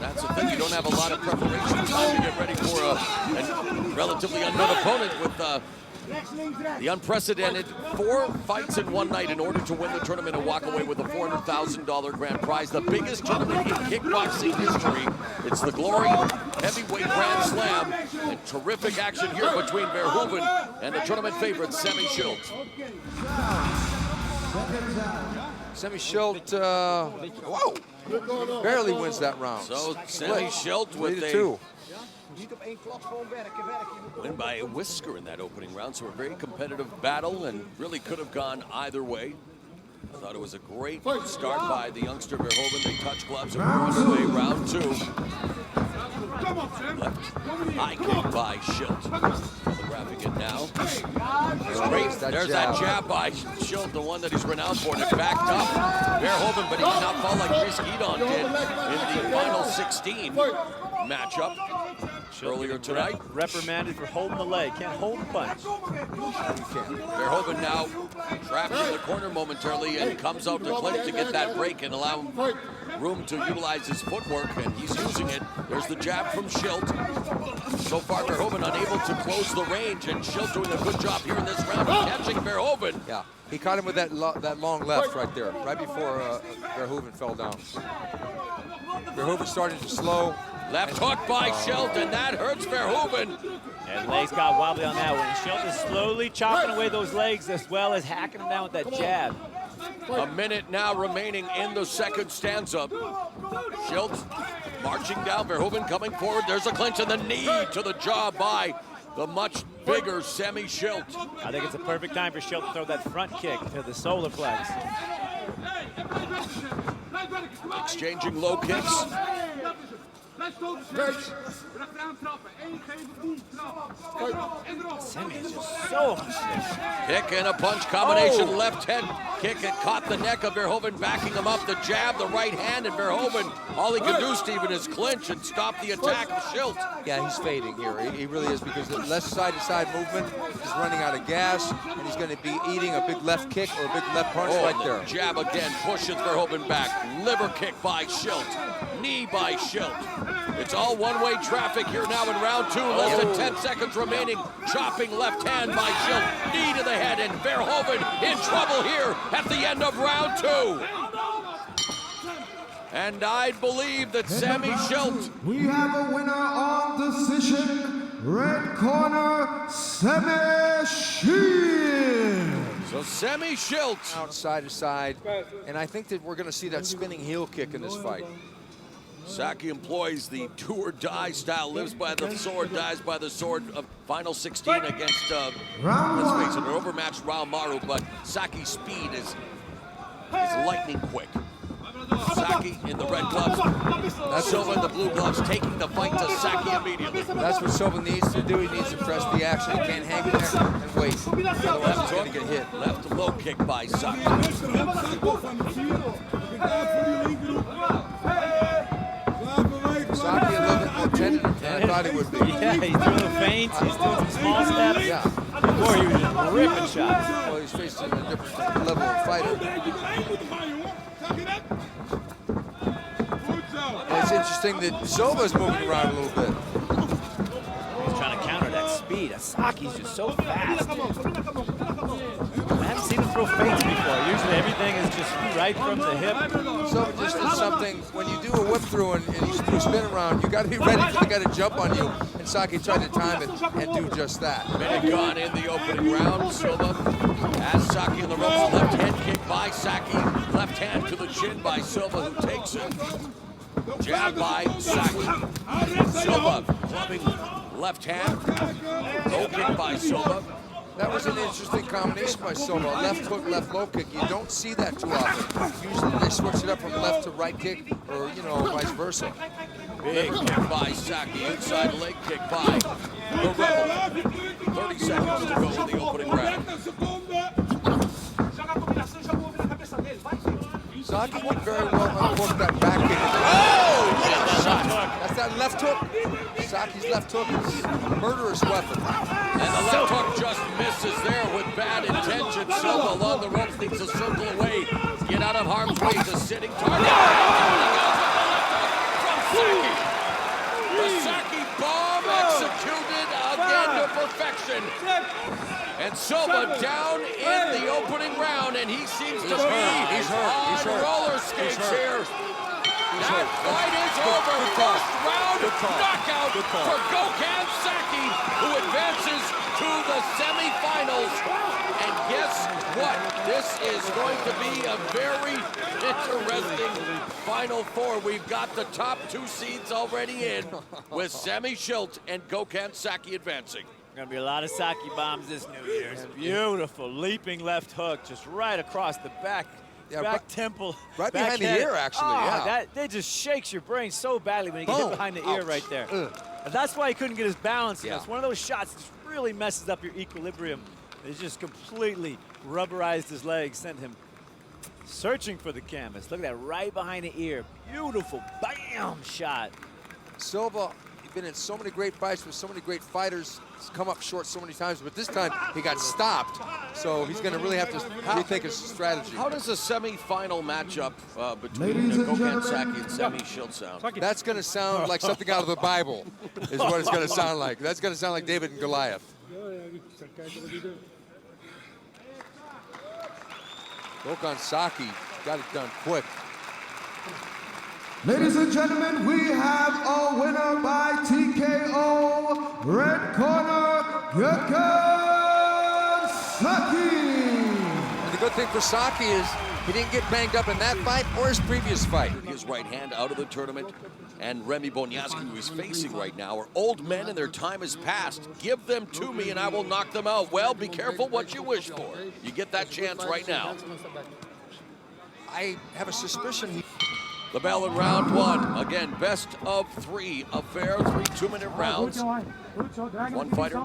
That's the thing, you don't have a lot of preparation time to get ready for a relatively unknown opponent with the unprecedented 4 fights in one night in order to win the tournament and walk away with a $400,000 grand prize, the biggest tournament in kickboxing history. It's the Glory Heavyweight Grand Slam, and terrific action here between Verhoeven and the tournament favorite, Semi Schultz. Semi Schultz, whoa, barely wins that round. So Semi Schultz with a 3-2. win by a whisker in that opening round, so a very competitive battle and really could have gone either way. I thought it was a great start by the youngster Verhoeven. They touch gloves and we're underway. Round 2. Left high kick by Schultz. Telegraphing it now. There's that jab by Schultz, the one that he's renowned for, and it backed up Verhoeven, but he did not fall like Chris Edon did in the final 16 matchup earlier tonight. Reprimanded for holding the leg. Can't hold the punch. Verhoeven now trapped in the corner momentarily and comes out to clinch to get that break and allow him room to utilize his footwork, and he's using it. There's the jab from Schultz. So far, Verhoeven unable to close the range, and Schultz doing a good job here in this round of catching Verhoeven. Yeah, he caught him with that long left right there, right before Verhoeven fell down. Verhoeven started to slow. Left hook by Schultz, and that hurts Verhoeven. And legs got wobbly on that one. Schultz is slowly chopping away those legs as well as hacking them down with that jab. A minute now remaining in the second stanza. Schultz marching down, Verhoeven coming forward. There's a clinch and the knee to the jaw by the much bigger Semi Schultz. I think it's a perfect time for Schultz to throw that front kick to the solar plex. Exchanging low kicks. Semi is just so much. Kick and a punch combination, left head kick. It caught the neck of Verhoeven, backing him up. The jab, the right hand, and Verhoeven, all he can do, Steven, is clinch and stop the attack of Schilt. Yeah, he's fading here. He really is, because the left side-to-side movement is running out of gas, and he's going to be eating a big left kick or a big left punch right there. Jab again, pushes Verhoeven back. Liver kick by Schilt. Knee by Schilt. It's all one-way traffic here now in round 2. Less than 10 seconds remaining. Chopping left hand by Schilt. Knee to the head, and Verhoeven in trouble here at the end of round 2. And I believe that Sammy Schilt. We have a winner on decision. Red corner, Sammy Schilt. So Sammy Schilt. Outside to side, and I think that we're going to see that spinning heel kick in this fight. Saki employs the do-or-die style, lives by the sword, dies by the sword of final 16 against, let's face it, an overmatched Raomaru, but Saki's speed is lightning quick. Saki in the red gloves, Silva in the blue gloves, taking the fight to Saki immediately. That's what Silva needs to do. He needs to press the action. He can't hang there and wait. Otherwise, he's going to get hit. Left low kick by Saki. Saki a little bit more tentative than I thought he would be. Yeah, he's doing feints, he's doing some small steps. Yeah. Before he was just ripping shots. Well, he's facing a different level of fighter. It's interesting that Silva's moving around a little bit. He's trying to counter that speed. Saki's just so fast. I haven't seen him throw feints before. Usually everything is just right from the hip. Silva just did something, when you do a whip through and you do a spin around, you got to be ready for the guy to jump on you. And Saki tried to time it and do just that. Minute gone in the opening round. Silva has Saki in the ropes. Left hand kick by Saki. Left hand to the chin by Silva, who takes it. Jab by Saki. Silva clubbing left hand. Low kick by Silva. That was an interesting combination by Silva. Left hook, left low kick. You don't see that too often. Usually they switch it up from left to right kick, or, you know, vice versa. Big kick by Saki. Inside leg kick by the Rebel. 30 seconds to go in the opening round. Saki can very well unhook that back kick. Oh! Shot. That's that left hook. Saki's left hook is a murderous weapon. And the left hook just misses there with bad intention. Silva along the ropes needs to circle away. Get out of harm's way. He's a sitting target. From Saki. The Saki bomb executed again to perfection. And Silva down in the opening round, and he seems to be on roller skates here. That fight is over. First round knockout for Gokhan Saki, who advances to the semifinals. And guess what? This is going to be a very interesting Final Four. We've got the top 2 seeds already in, with Sammy Schilt and Gokhan Saki advancing. Gonna be a lot of Saki bombs this New Year's. Beautiful leaping left hook, just right across the back. Back temple. Right back behind head. the ear, actually, yeah. That just shakes your brain so badly when you get hit behind the ear right there. And that's why he couldn't get his balance. It's one of those shots that just really messes up your equilibrium. It just completely rubberized his legs, sent him searching for the canvas. Look at that, right behind the ear. Beautiful, bam shot. Silva, he's been in so many great fights with so many great fighters. He's come up short so many times, but this time he got stopped. So he's going to really have to rethink his strategy. How does a semi-final matchup between Gokhan Saki and Sammy Schilt sound? That's going to sound like something out of the Bible, is what it's going to sound like. That's going to sound like David and Goliath. Gokhan Saki got it done quick. Ladies and gentlemen, we have a winner by TKO. Red corner, Gokhan Saki. And the good thing for Saki is he didn't get banged up in that fight or his previous fight. His right hand out of the tournament, and Remy Bonyaski, who he's facing right now, are old men and their time is past. Give them to me and I will knock them out. Well, be careful what you wish for. You get that chance right now. I have a suspicion The bell in round 1. Again, best of 3 affair, 3 2-minute rounds. One fighter.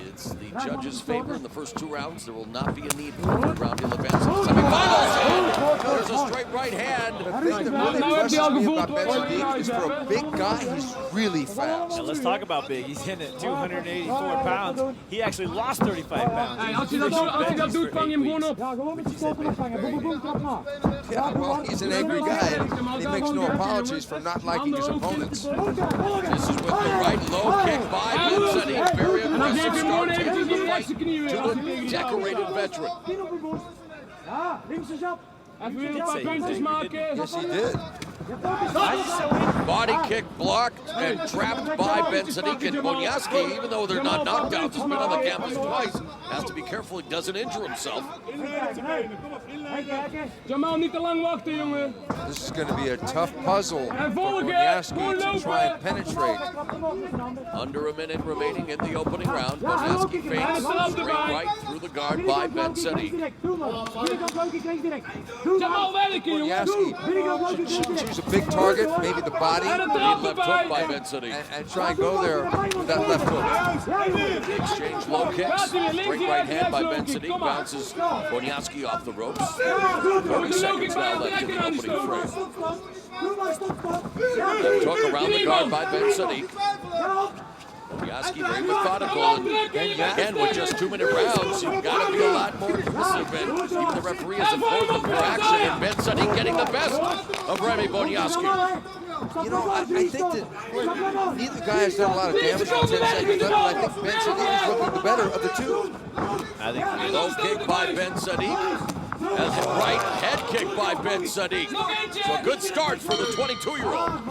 It's the judges' favor in the first 2 rounds. There will not be a need for a third round. He'll advance to the semifinals. There's a straight right hand. The thing that really impresses me about Ben Sadiq is for a big guy, he's really fast. Now let's talk about big. He's hitting at 284 pounds. He actually lost 35 pounds. Als je dat doet, vang je hem gewoon op. Yeah, well, he's an angry guy, and he makes no apologies for not liking his opponents. This is with the right low kick by Ben Sadiq. Very aggressive start, taking the fight to the decorated veteran. Ja, linkse jab. Even weer een paar Didn't say puntjes maken. Yes, he did. Body kick blocked and trapped by Ben Sadiq, and Bonyaski, even though they're not knockdowns, has been on the canvas twice. Has to be careful he doesn't injure himself. Jamal, niet te lang wachten, jongen. This is going to be a tough puzzle for Bonyaski to try and penetrate. Under a minute remaining in the opening round. Bonyaski feints straight right through the guard by Ben Sadiq. Jamal, werken, jongen. Bonyaski should choose a big target, maybe the body, Left hook by Ben Sadiq. and try and go there with that left hook. Exchange low kicks. Straight right hand by Ben Sadiq bounces Bonyaski off the ropes. 30 seconds now left in the opening frame. Left hook around the guard by Ben Sadiq. Bonyaski very methodical, and again with just 2-minute rounds, you've got to be a lot more aggressive, and even the referee has informed them for action, and Ben Sadiq getting the best of Remy Bonyaski. You know, I think that neither guy has done a lot of damage in 10 seconds, but I think Ben Sadiq is looking the better of the two. I think Low kick by Ben Sadiq. And the right head kick by Ben Sadiq. So a good start for the 22-year-old.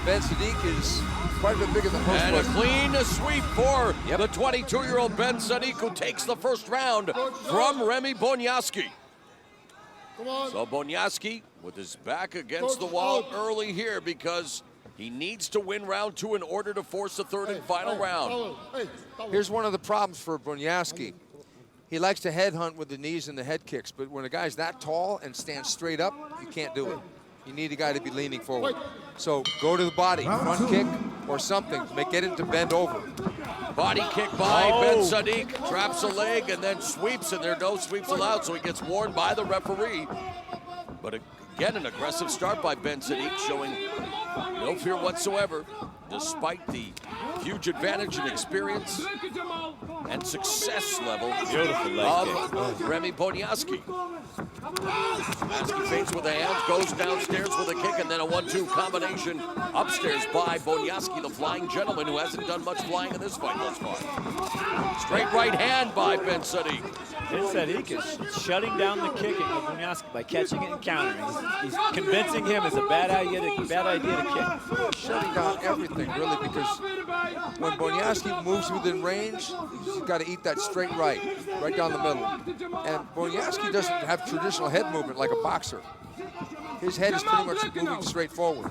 Ben Sadiq is quite a bit bigger than most And a was. clean sweep for the 22-year-old Ben Sadiq, who takes the first round from Remy Bonyaski. So Bonyaski with his back against the wall early here because he needs to win round 2 in order to force the third and final round. Here's one of the problems for Bonyaski. He likes to headhunt with the knees and the head kicks, but when a guy's that tall and stands straight up, you can't do it. You need a guy to be leaning forward. So go to the body, front kick or something to get it to bend over. Body kick by Ben Sadiq, traps a leg and then sweeps, and there are no sweeps allowed, so he gets warned by the referee. But again, an aggressive start by Ben Sadiq, showing no fear whatsoever, despite the huge advantage and experience and success level of Remy Bonyaski. Bonyaski feints with the hands, goes downstairs with a kick, and then a 1-2 combination upstairs by Bonyaski, the flying gentleman who hasn't done much flying in this fight thus far. Straight right hand by Ben Sadiq. Ben Sadiq is shutting down the kicking of Bonyaski by catching it and countering. He's convincing him it's a bad idea to kick. Shutting down everything, really, because when Bonyaski moves within range, he's got to eat that straight right down the middle. And Bonyaski doesn't have traditional head movement like a boxer. His head is pretty much moving straight forward.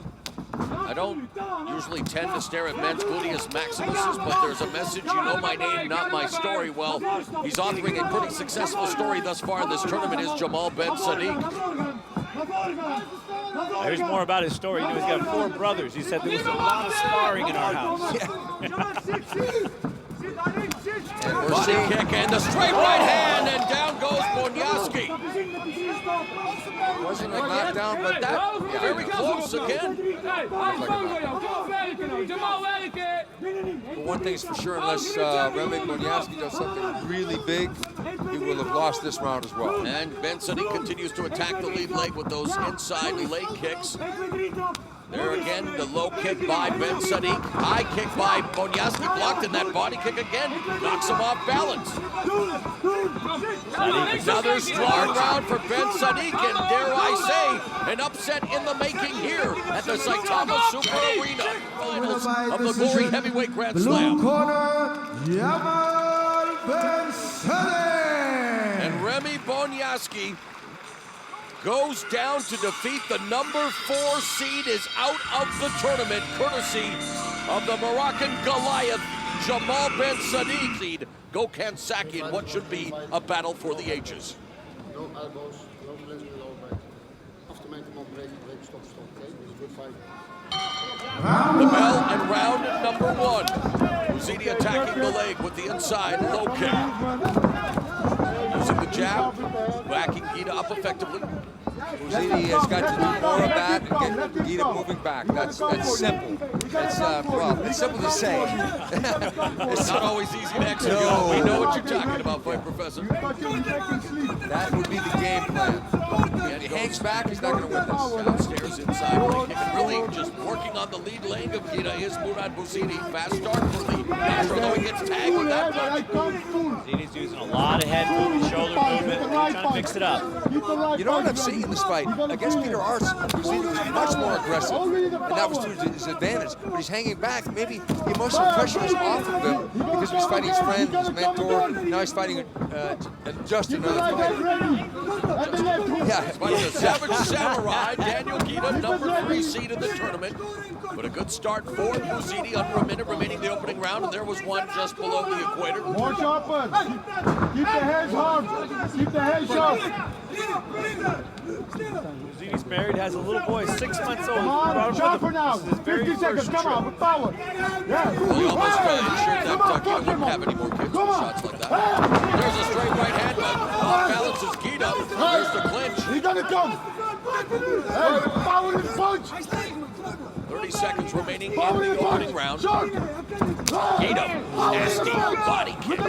I don't usually tend to stare at men's gluteus maximuses, but there's a message, you know my name, not my story. Well, he's authoring a pretty successful story thus far in this tournament, is Jamal Ben Sadiq. Here's more about his story. You know, he's got 4 brothers. He said there was a lot of sparring in our house. And we're Body seeing kick and the straight right hand, and down goes Bonyaski. wasn't a knockdown, but that Very close again. But one thing's for sure, unless Remy Bonyaski does something really big, he will have lost this round as well. And Ben Sadiq continues to attack the lead leg with those inside leg kicks. There again, the low kick by Ben Sadiq. High kick by Bonyaski, blocked, and that body kick again knocks him off balance. Another strong round for Ben Sadiq, and dare I say, an upset in the making here at the Saitama Super Arena. Finals of the Glory Heavyweight Grand Slam. Blue corner, Jamal Ben Sadiq. And Remy Bonyaski goes down to defeat the number 4 seed, is out of the tournament, courtesy of the Moroccan Goliath, Jamal Ben Sadiq. Gokhan Saki in what should be a battle for the ages. No elbows, no clinching low back. After make hem break stop. Okay, this is a good fight. The bell and round number 1. Bouzidi attacking the leg with the inside low kick. Using the jab, backing Guida up effectively. Bouzidi has got to do more of that and get Guida moving back. That's simple. It's simple to say. It's not always easy to execute. No. We know what you're talking about, Fight Professor. That would be the game plan. If he hangs back, he's not going to win this. Downstairs inside leg kick, and really just working on the lead leg of Guida is Murad Bouzidi. Fast start for the Castro, though he gets tagged with that punch. Bouzidis using a lot of head movement, shoulder movement, trying to mix it up. You know what I'm seeing in this fight? Against Peter Arce, Bouzidi was much more aggressive, and that was to his advantage. But he's hanging back. Maybe the emotional pressure is off of him because he's fighting his friend, his mentor. Now he's fighting just another fight. Yeah, Fighting the Savage Samurai, Daniel Guida, number 3 seed in the tournament. But a good start for Bouzidi, under a minute remaining the opening round, and there was one just below the equator. More sharper. Keep the head sharp. Keep the head sharp. Bouzidi's married, has a little boy, 6 months old. Come on, sharper now. This is his very 50 seconds. first Come trip. on, with power. Yeah. Well, he almost ensured that Guida wouldn't have any more kicks with shots like that. There's a straight right hand, but off balances Guida. There's the clinch. He's gonna come. Hey, power in the punch. 30 seconds remaining in Power in the the punch. opening round. Sharp. Guida, nasty body kick.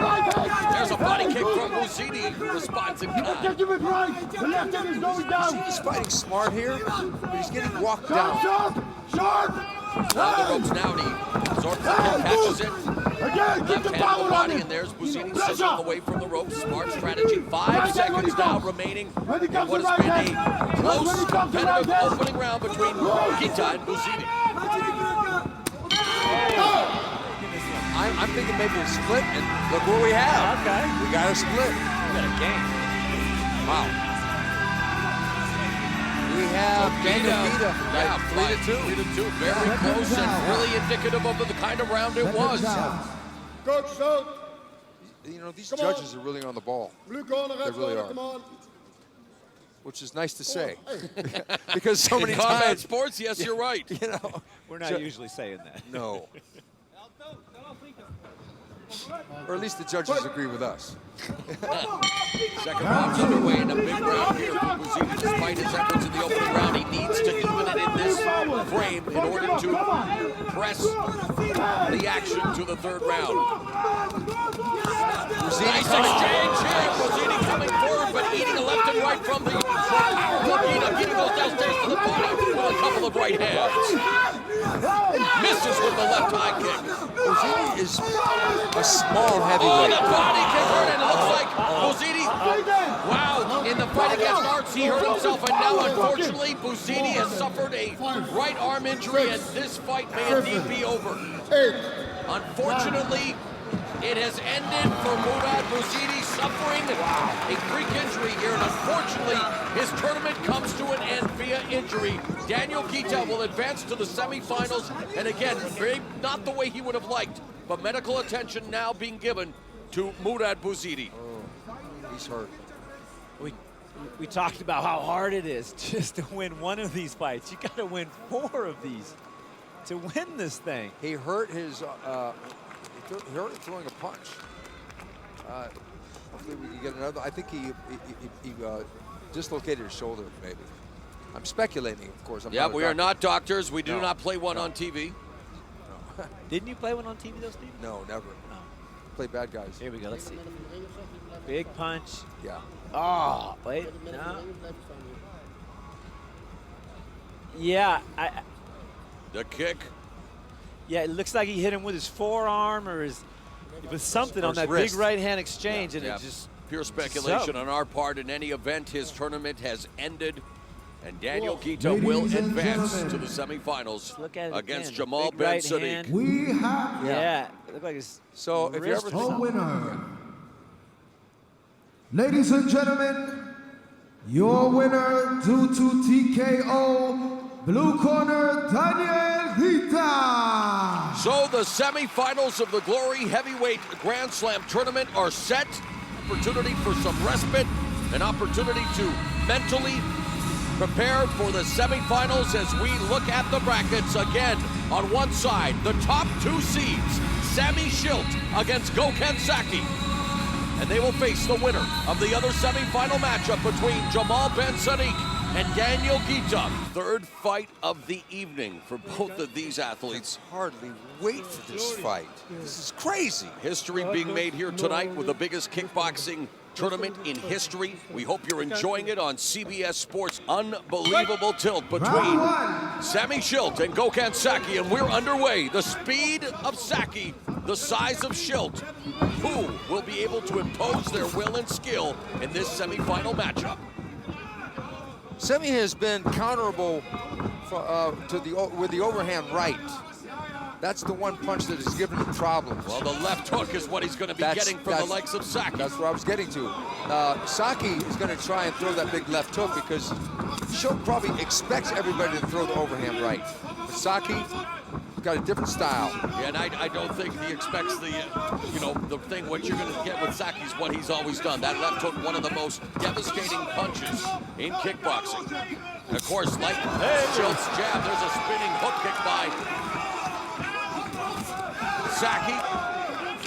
There's a body kick from Bouzidi. Responds in Catch kind. him with right. The left hand is going down. He's fighting smart here, but he's getting walked Sharp, down. sharp, sharp. On the ropes now, and he absorbs the kick, catches it. Again, keep Left the hand on power the on body, him. and there's Bouzidi sitting away from the ropes. Smart strategy. 5 seconds now remaining in what has been a close, competitive opening round between Guida and Bouzidi. I'm thinking maybe a split, and look where we have. Okay. We got a split. We got a game. Wow. We have Daniel Guida. Yeah, 3-2. 3-2. Very close and really indicative of the kind of round it was. Coach, zo. You know, these judges are really on the ball, Blue corner, They red really corner, are. come on. which is nice to say. Because so many In combat times, sports, yes, you're right. you know. We're not usually saying that. No. Or at least the judges agree with us. Second round's underway in a big round here for Bouzidi. Despite his efforts in the opening round, he needs to even it in this frame in order to press the action to the third round. Nice exchange here. Bouzidi coming forward, but eating a left and right from the powerful Guida. Guida goes downstairs to the body with a couple of right hands. Misses with the left high kick. Bouzidi is a small Oh, heavyweight. the body kick hurt, and it looks like Bouzidi, wow, in the fight against Arce, he hurt himself, and now, unfortunately, Bouzidi has suffered a right arm injury, and this fight may indeed be over. Unfortunately, it has ended for Murad Bouzidi, suffering a freak injury here, and unfortunately, his tournament comes to an end via injury. Daniel Guida will advance to the semifinals, and again, very, not the way he would have liked, but medical attention now being given to Murad Bouzidi. Oh, he's hurt. We talked about how hard it is just to win one of these fights. You got to win 4 of these to win this thing. He hurt his, he hurt throwing a punch. Hopefully we can get another. I think he dislocated his shoulder, maybe. I'm speculating, of course. I'm Yeah, not a we are doctor. not doctors. We do No. not play one on TV. Didn't you play one on TV though, Steve? No, never. Play bad guys. Here we go. Let's see. Big punch. Yeah. Oh, wait. No. Yeah, The kick. yeah. It looks like he hit him with his forearm or his with something Or on his that wrist. big right hand exchange, and Yeah, it just pure speculation on our part. In any event, his tournament has ended, and Daniel Guida will Ladies and advance gentlemen. to the semifinals look at it against again. Jamal Big Ben right Sadiq. hand. We have Yeah, it looked like his So if you wrist ever or a something. winner. Ladies and gentlemen, your winner due to TKO, blue corner, Daniel Guida. So the semifinals of the Glory Heavyweight Grand Slam tournament are set. Opportunity for some respite, an opportunity to mentally Prepare for the semifinals as we look at the brackets again. On one side, the top 2 seeds, Sammy Schilt against Gokhan Saki. And they will face the winner of the other semifinal matchup between Jamal Ben Sadiq and Daniel Guita. Third fight of the evening for both of these athletes. Hardly wait for this fight. This is crazy. History being made here tonight with the biggest kickboxing tournament in history. We hope you're enjoying it on CBS Sports. Unbelievable tilt between Sammy Schilt and Gokhan Saki, and we're underway. The speed of Saki, the size of Schilt. Who will be able to impose their will and skill in this semifinal matchup? Sammy has been counterable with the overhand right. That's the one punch that has given him problems. Well, the left hook is what he's going to be getting from the likes of Saki. That's where I was getting to. Saki is going to try and throw that big left hook because Schilt probably expects everybody to throw the overhand right. But Saki got a different style. Yeah, and I don't think he expects the, the thing, what you're going to get with Saki is what he's always done. That left hook, one of the most devastating punches in kickboxing. And of course, like Schilt's jab, there's a spinning hook kick by Saki.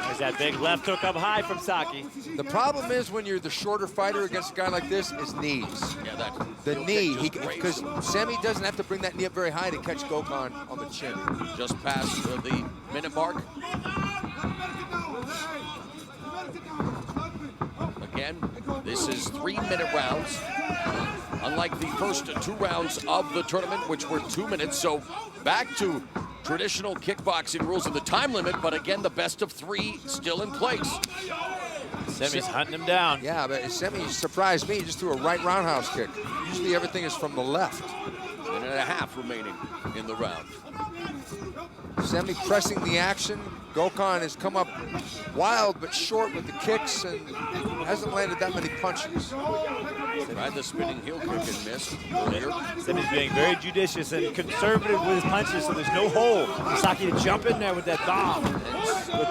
There's that big left hook up high from Saki. The problem is when you're the shorter fighter against a guy like this is knees. Yeah, the knee, because Sammy doesn't have to bring that knee up very high to catch Gokhan on the chin. Just past the minute mark. Again, this is 3-minute rounds. Unlike the first 2 rounds of the tournament, which were 2 minutes, so back to traditional kickboxing rules of the time limit, but again, the best of 3 still in place. Sammy's hunting him down. Yeah, but Sammy surprised me. He just threw a right roundhouse kick. Usually everything is from the left. Minute and a half remaining in the round. Sammy pressing the action. Gokhan has come up wild but short with the kicks and hasn't landed that many punches. Tried the spinning heel kick and missed earlier. Sammy's being very judicious and conservative with his punches, so there's no hole for Saki to jump in there with that bomb.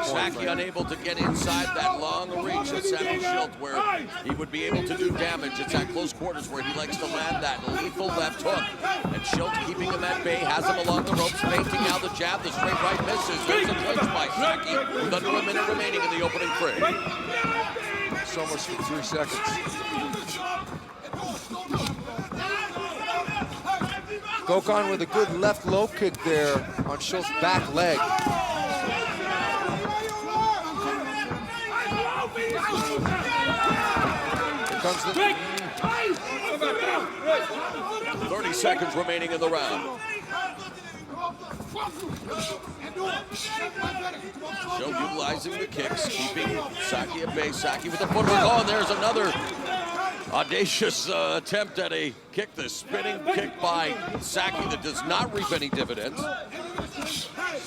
Saki unable to get inside that long reach of Sammy Schilt, where he would be able to do damage. It's at close quarters where he likes to land that lethal left hook. And Schilt keeping him at bay, has him along the ropes, feinting out the jab, the straight right misses. There's a clinch by Saki with under a minute remaining in the opening frame. It's almost 3 seconds. Gokhan with a good left low kick there on Schilt's back leg. Here comes the 30 seconds remaining in the round. Schilt utilizing the kicks, keeping Saki at bay. Saki with the footwork. Oh, and there's another audacious attempt at a kick, the spinning kick by Saki that does not reap any dividends.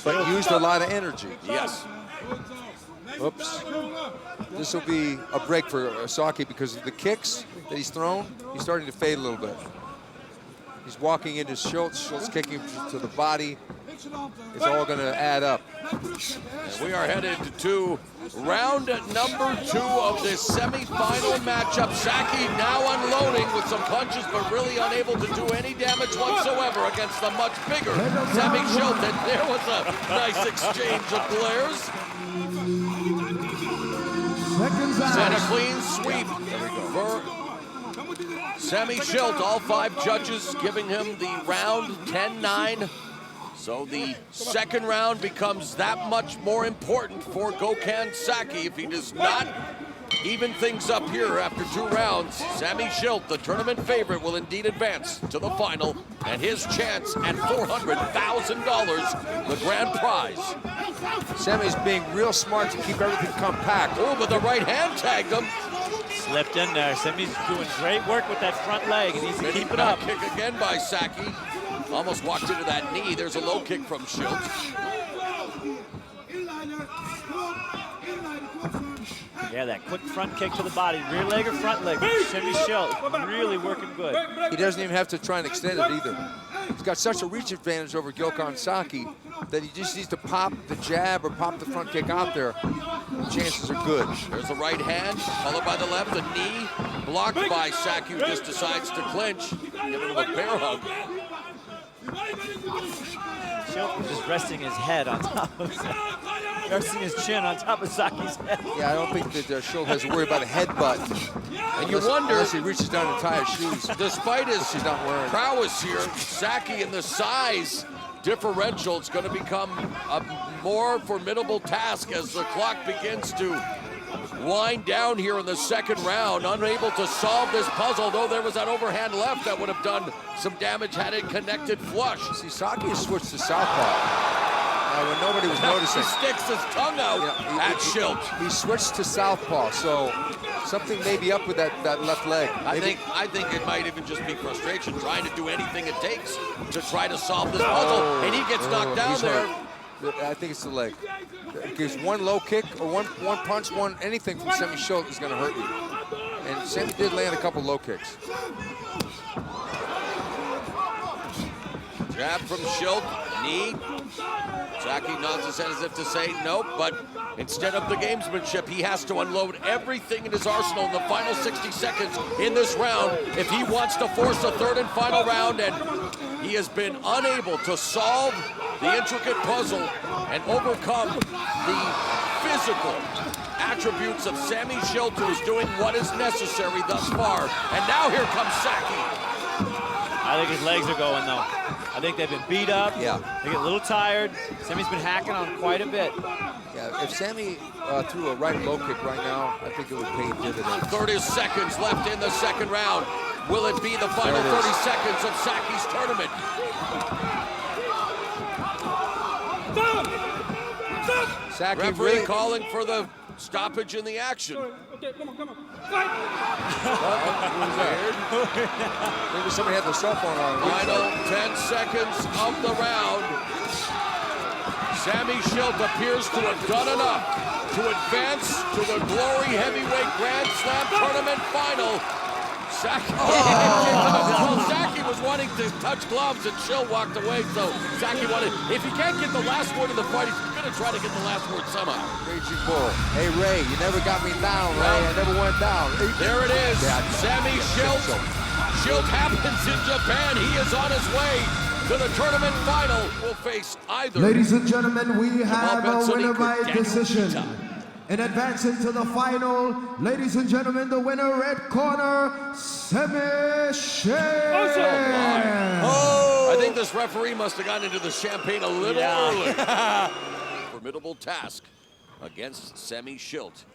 But used a lot of energy. Yes. Oops. This will be a break for Saki because of the kicks that he's thrown. He's starting to fade a little bit. He's walking into Schilt. Schilt's kicking to the body. It's all going to add up. And we are headed to round number 2 of this semifinal matchup. Saki now unloading with some punches, but really unable to do any damage whatsoever against the much bigger Sammy Schilt. And there was a nice exchange of glares. And a clean sweep for Sammy Schilt. All 5 judges giving him the round 10-9. So the second round becomes that much more important for Gokhan Saki. If he does not even things up here after 2 rounds, Sammy Schilt, the tournament favorite, will indeed advance to the final, and his chance at $400,000, the grand prize. Sammy's being real smart to keep everything compact. Oh, but the right hand tagged him. Slipped in there. Sammy's doing great work with that front leg, and he's keep it up. Kick again by Saki. Almost walked into that knee. There's a low kick from Schilt. Yeah, that quick front kick to the body. Rear leg or front leg. Sammy Schilt really working good. He doesn't even have to try and extend it either. he's got such a reach advantage over Gökhan Saki that he just needs to pop the jab or pop the front kick out there. Chances are good. There's the right hand, followed by the left, the knee, blocked by Saki, who just decides to clinch, giving him a bear hug. Schilt was just resting his head on top of resting his chin on top of Saki's head. Yeah, I don't think that Schilt has to worry about a headbutt. And you wonder, unless he reaches down to tie his shoes. Despite his She's not wearing. prowess here, Saki in the size differential, it's going to become a more formidable task as the clock begins to wind down here in the second round. Unable to solve this puzzle, though there was that overhand left that would have done some damage had it connected flush. See, Saki has switched to southpaw. When nobody was noticing. He sticks his tongue out at Schilt. He switched to southpaw, so something may be up with that left leg. I think it might even just be frustration, trying to do anything it takes to try to solve this puzzle, and he gets knocked down there. Hurt. I think it's the leg. Because one low kick or one punch, anything from Sammy Schilt is going to hurt you. And Sammy did land a couple low kicks. Jab from Schilt, knee. Saki nods his head as if to say nope, but instead of the gamesmanship, he has to unload everything in his arsenal in the final 60 seconds in this round if he wants to force a third and final round, and he has been unable to solve the intricate puzzle and overcome the physical attributes of Sammy Schilt, who is doing what is necessary thus far. And now here comes Saki. I think his legs are going, though. I think they've been beat up. Yeah. They get a little tired. Sammy's been hacking on quite a bit. Yeah, if Sammy threw a right low kick right now, I think it would pay dividends. 30 seconds left in the second round. Will it be the final 30 seconds of Saki's tournament? Saki Referee really calling for the stoppage in the action. Okay, come on. Fight! Maybe somebody had their cell phone on. Final 10 seconds of the round. Sammy Schilt appears to have done enough to advance to the Glory Heavyweight Grand Slam Tournament Final. Saki, Saki was wanting to touch gloves and Schilt walked away, so Saki wanted, if he can't get the last word of the fight, he's going to try to get the last word somehow. Raging Bull. Hey, Ray, you never got me down, Ray. I never went down. There it is. Yeah, Sammy Schilt. Schilt happens in Japan. He is on his way to the tournament final. Will face either. Ladies and gentlemen, we have a Ben winner by Daniel decision. Guita. In advancing to the final, ladies and gentlemen, the winner, red corner, Sammy Schilt. I think this referee must have gotten into the champagne a little early. Formidable task against Sammy Schilt.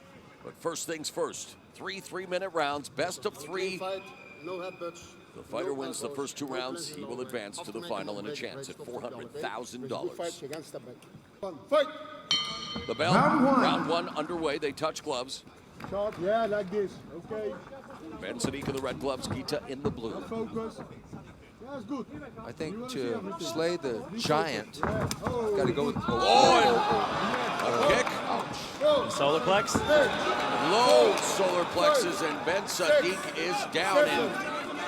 But first things first, 3 3-minute rounds, best of 3. Fight, no headbutts. The fighter wins the first 2 rounds. He will advance to the final and a chance at $400,000. Fight! The bell, round one underway. They touch gloves. Shot, yeah, like this. Okay. Ben Sadiq in the red gloves, Guita in the blue. Focus. That's good. I think to slay the giant, got to go with the A kick. Solar plex. Low solar plexus, and Ben Sadiq is down. And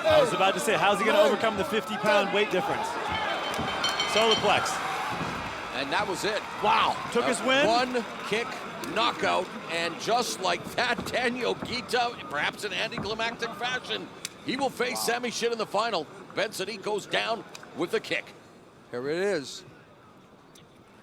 I was about to say, how's he going to overcome the 50-pound weight difference? Solar plex. And that was it. Wow, took his win. One kick knockout, and just like that, Daniel Guita, perhaps in anticlimactic fashion, he will face Sammy Schilt in the final. Ben Sadiq goes down with a kick. Here it is.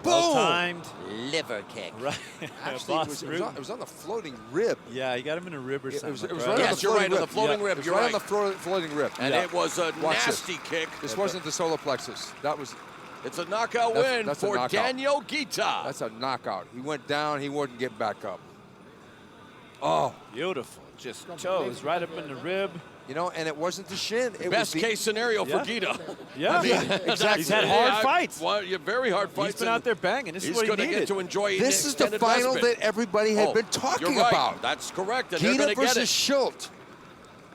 Well timed. Liver kick. Right. Actually, it was on the floating rib. Yeah, he got him in a rib or something. It was right? right on Yes, the you're right, floating on the floating rib. rib. It was You're right right. on the floating rib. And it was a Watch nasty kick. This wasn't the solar plexus. That was. It's a knockout win that's a for knockout. Daniel Guita. That's a knockout. He went down. He wouldn't get back up. Oh, beautiful. Just chose right up in the rib. You know, and it wasn't the shin. It Best was the, case scenario for Guita. Yeah, I mean, exactly. He's had hard fights. Very hard fights. He's been out there banging. This is He's what he going to needed. get to enjoy. This is the extended final respite. that everybody had been talking you're right. about. That's correct. And they're Guita going to get versus it. Schilt.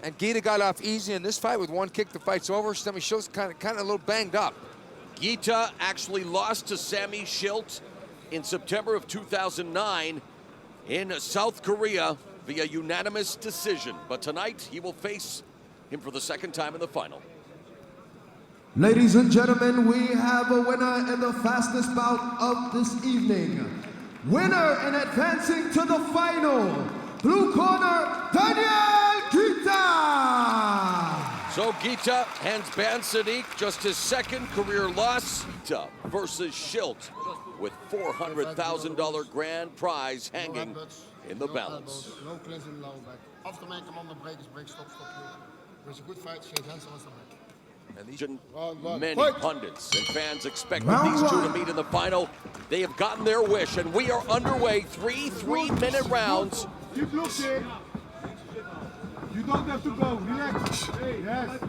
And Guita got off easy in this fight with one kick. The fight's over. Sammy Schilt's kind of a little banged up. Guita actually lost to Sammy Schilt in September of 2009 in South Korea via unanimous decision. But tonight he will face him for the second time in the final. Ladies and gentlemen, we have a winner in the fastest bout of this evening. Winner and advancing to the final, blue corner, Daniel Guita. So Guita hands Ban Sadiq just his second career loss. Guita versus Schilt with $400,000 grand prize hanging in the balance. No cleansing low back. After make him on the break, stop. It was a good fight, shake hands on the back. And many pundits and fans expected Round these two to one. meet in the final. They have gotten their wish, and we are underway. 3 3-minute rounds. Keep looking. You don't have to go. Relax. Yes.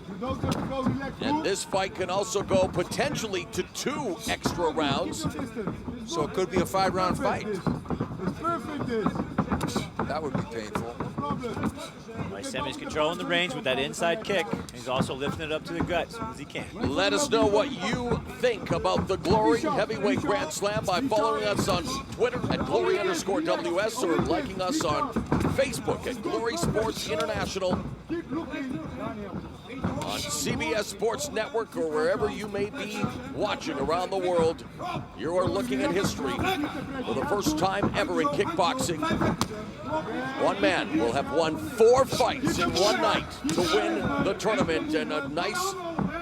You don't have to go. Relax. And this fight can also go potentially to 2 extra rounds. So it could be a 5-round fight. It's perfect. This. That would be painful. Well, Sammy's controlling the range with that inside kick. He's also lifting it up to the gut as soon as he can. Let us know what you think about the Glory Heavyweight Grand Slam by following us on Twitter at Glory_WS or liking us on Facebook at Glory Sports International, Keep looking. on CBS Sports Network, or wherever you may be watching around the world. You are looking at history for the first time ever in kickboxing. One man will have won 4 fights in one night to win the tournament, and a nice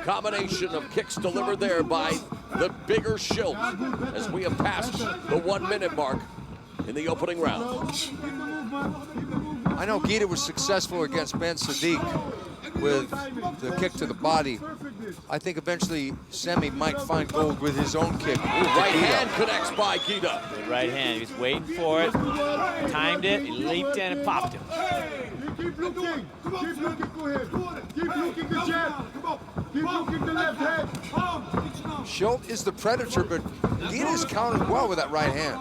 combination of kicks delivered there by the bigger Schilt as we have passed the 1-minute mark in the opening round. I know Guita was successful against Ben Sadiq with the kick to the body. I think eventually Sammy might find gold with his own kick. Right hand connects by Guita. Good right hand. He was waiting for it. Timed it. He leaped in and popped him. Keep looking. Keep looking for him. Keep looking the jab. Keep looking the left hand. Schilt is the predator, but Guita's countered well with that right hand.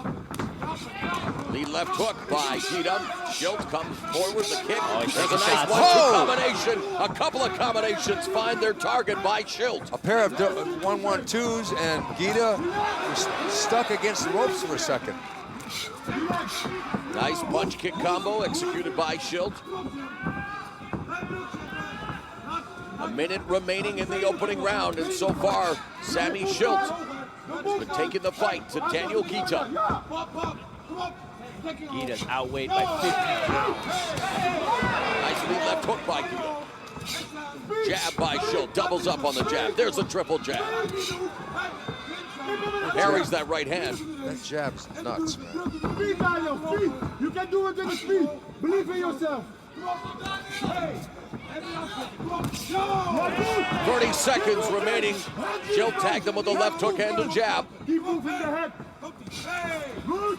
Lead left hook by Guita. Schilt comes forward with the kick. Oh, he's There's a taking nice shots. 1-2 combination. A couple of combinations find their target by Schilt. A pair of 1-1-2s, and Guita was stuck against the ropes for a second. Nice punch kick combo executed by Schilt. A minute remaining in the opening round, and so far, Sammy Schilt has been taking the fight to Daniel Guita. Guita's outweighed by 50 pounds. Nice lead left hook by Guita. Jab by Schilt, doubles up on the jab. There's a triple jab. Parries that right hand. That jab's nuts, man. Feet on your feet. You can do it in the feet. Believe in yourself. 30 seconds remaining. Schilt tagged him with the left hook and a jab. Keep moving the head. Good.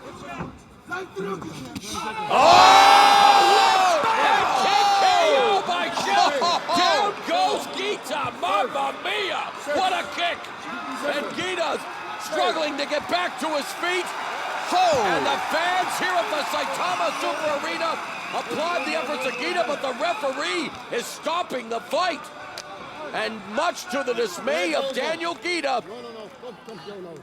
TKO by Schilt. Down goes Guita. Mamma mia. What a kick. And Guita's struggling to get back to his feet. And the fans here at the Saitama Super Arena applaud the efforts of Guita, but the referee is stopping the fight. And much to the dismay of Daniel Guita, No.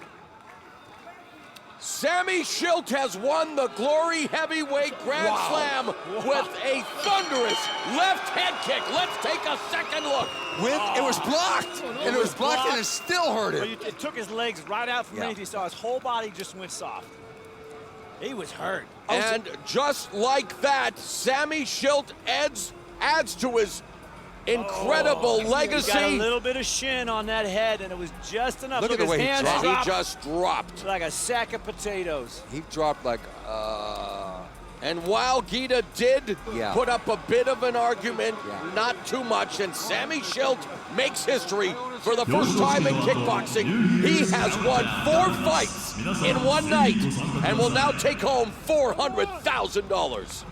Sammy Schilt has won the Glory Heavyweight Grand Slam with a thunderous left head kick. Let's take a second look. It was blocked, and it was blocked, and it still hurt But him. it took his legs right out from Yeah. underneath. You saw his whole body just went soft. He was hurt. And just like that, Sammy Schilt adds to his incredible He legacy. got a little bit of shin on that head, and it was just enough. Look at the his way he hands dropped. He dropped just dropped. like a sack of potatoes. He dropped like, And while Guita did Yeah. put up a bit of an argument, Yeah. not too much, and Sammy Schilt makes history for the first time in kickboxing. He has won 4 fights in one night and will now take home $400,000.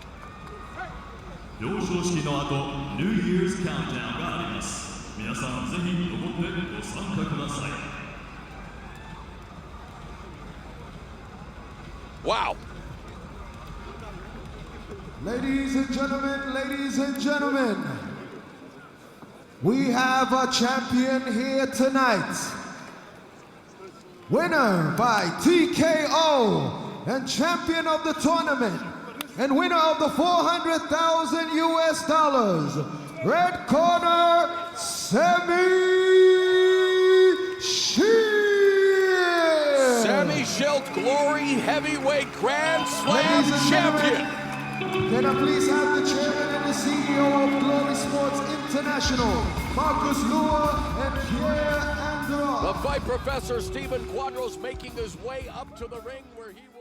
表彰式の後、ニューイヤーズカウントダウンがあります。皆さんぜひ残ってご参加ください。Wow. Ladies and gentlemen, we have a champion here tonight. Winner by TKO and champion of the tournament and winner of the $400,000 US. Red corner, Sammy Schilt, Glory Heavyweight Grand Slam Ladies and champion. Can I please have the chairman and the CEO of Glory Sports International, Marcus Lua and Pierre Andra. The fight professor Stephen Quadros making his way up to the ring where he will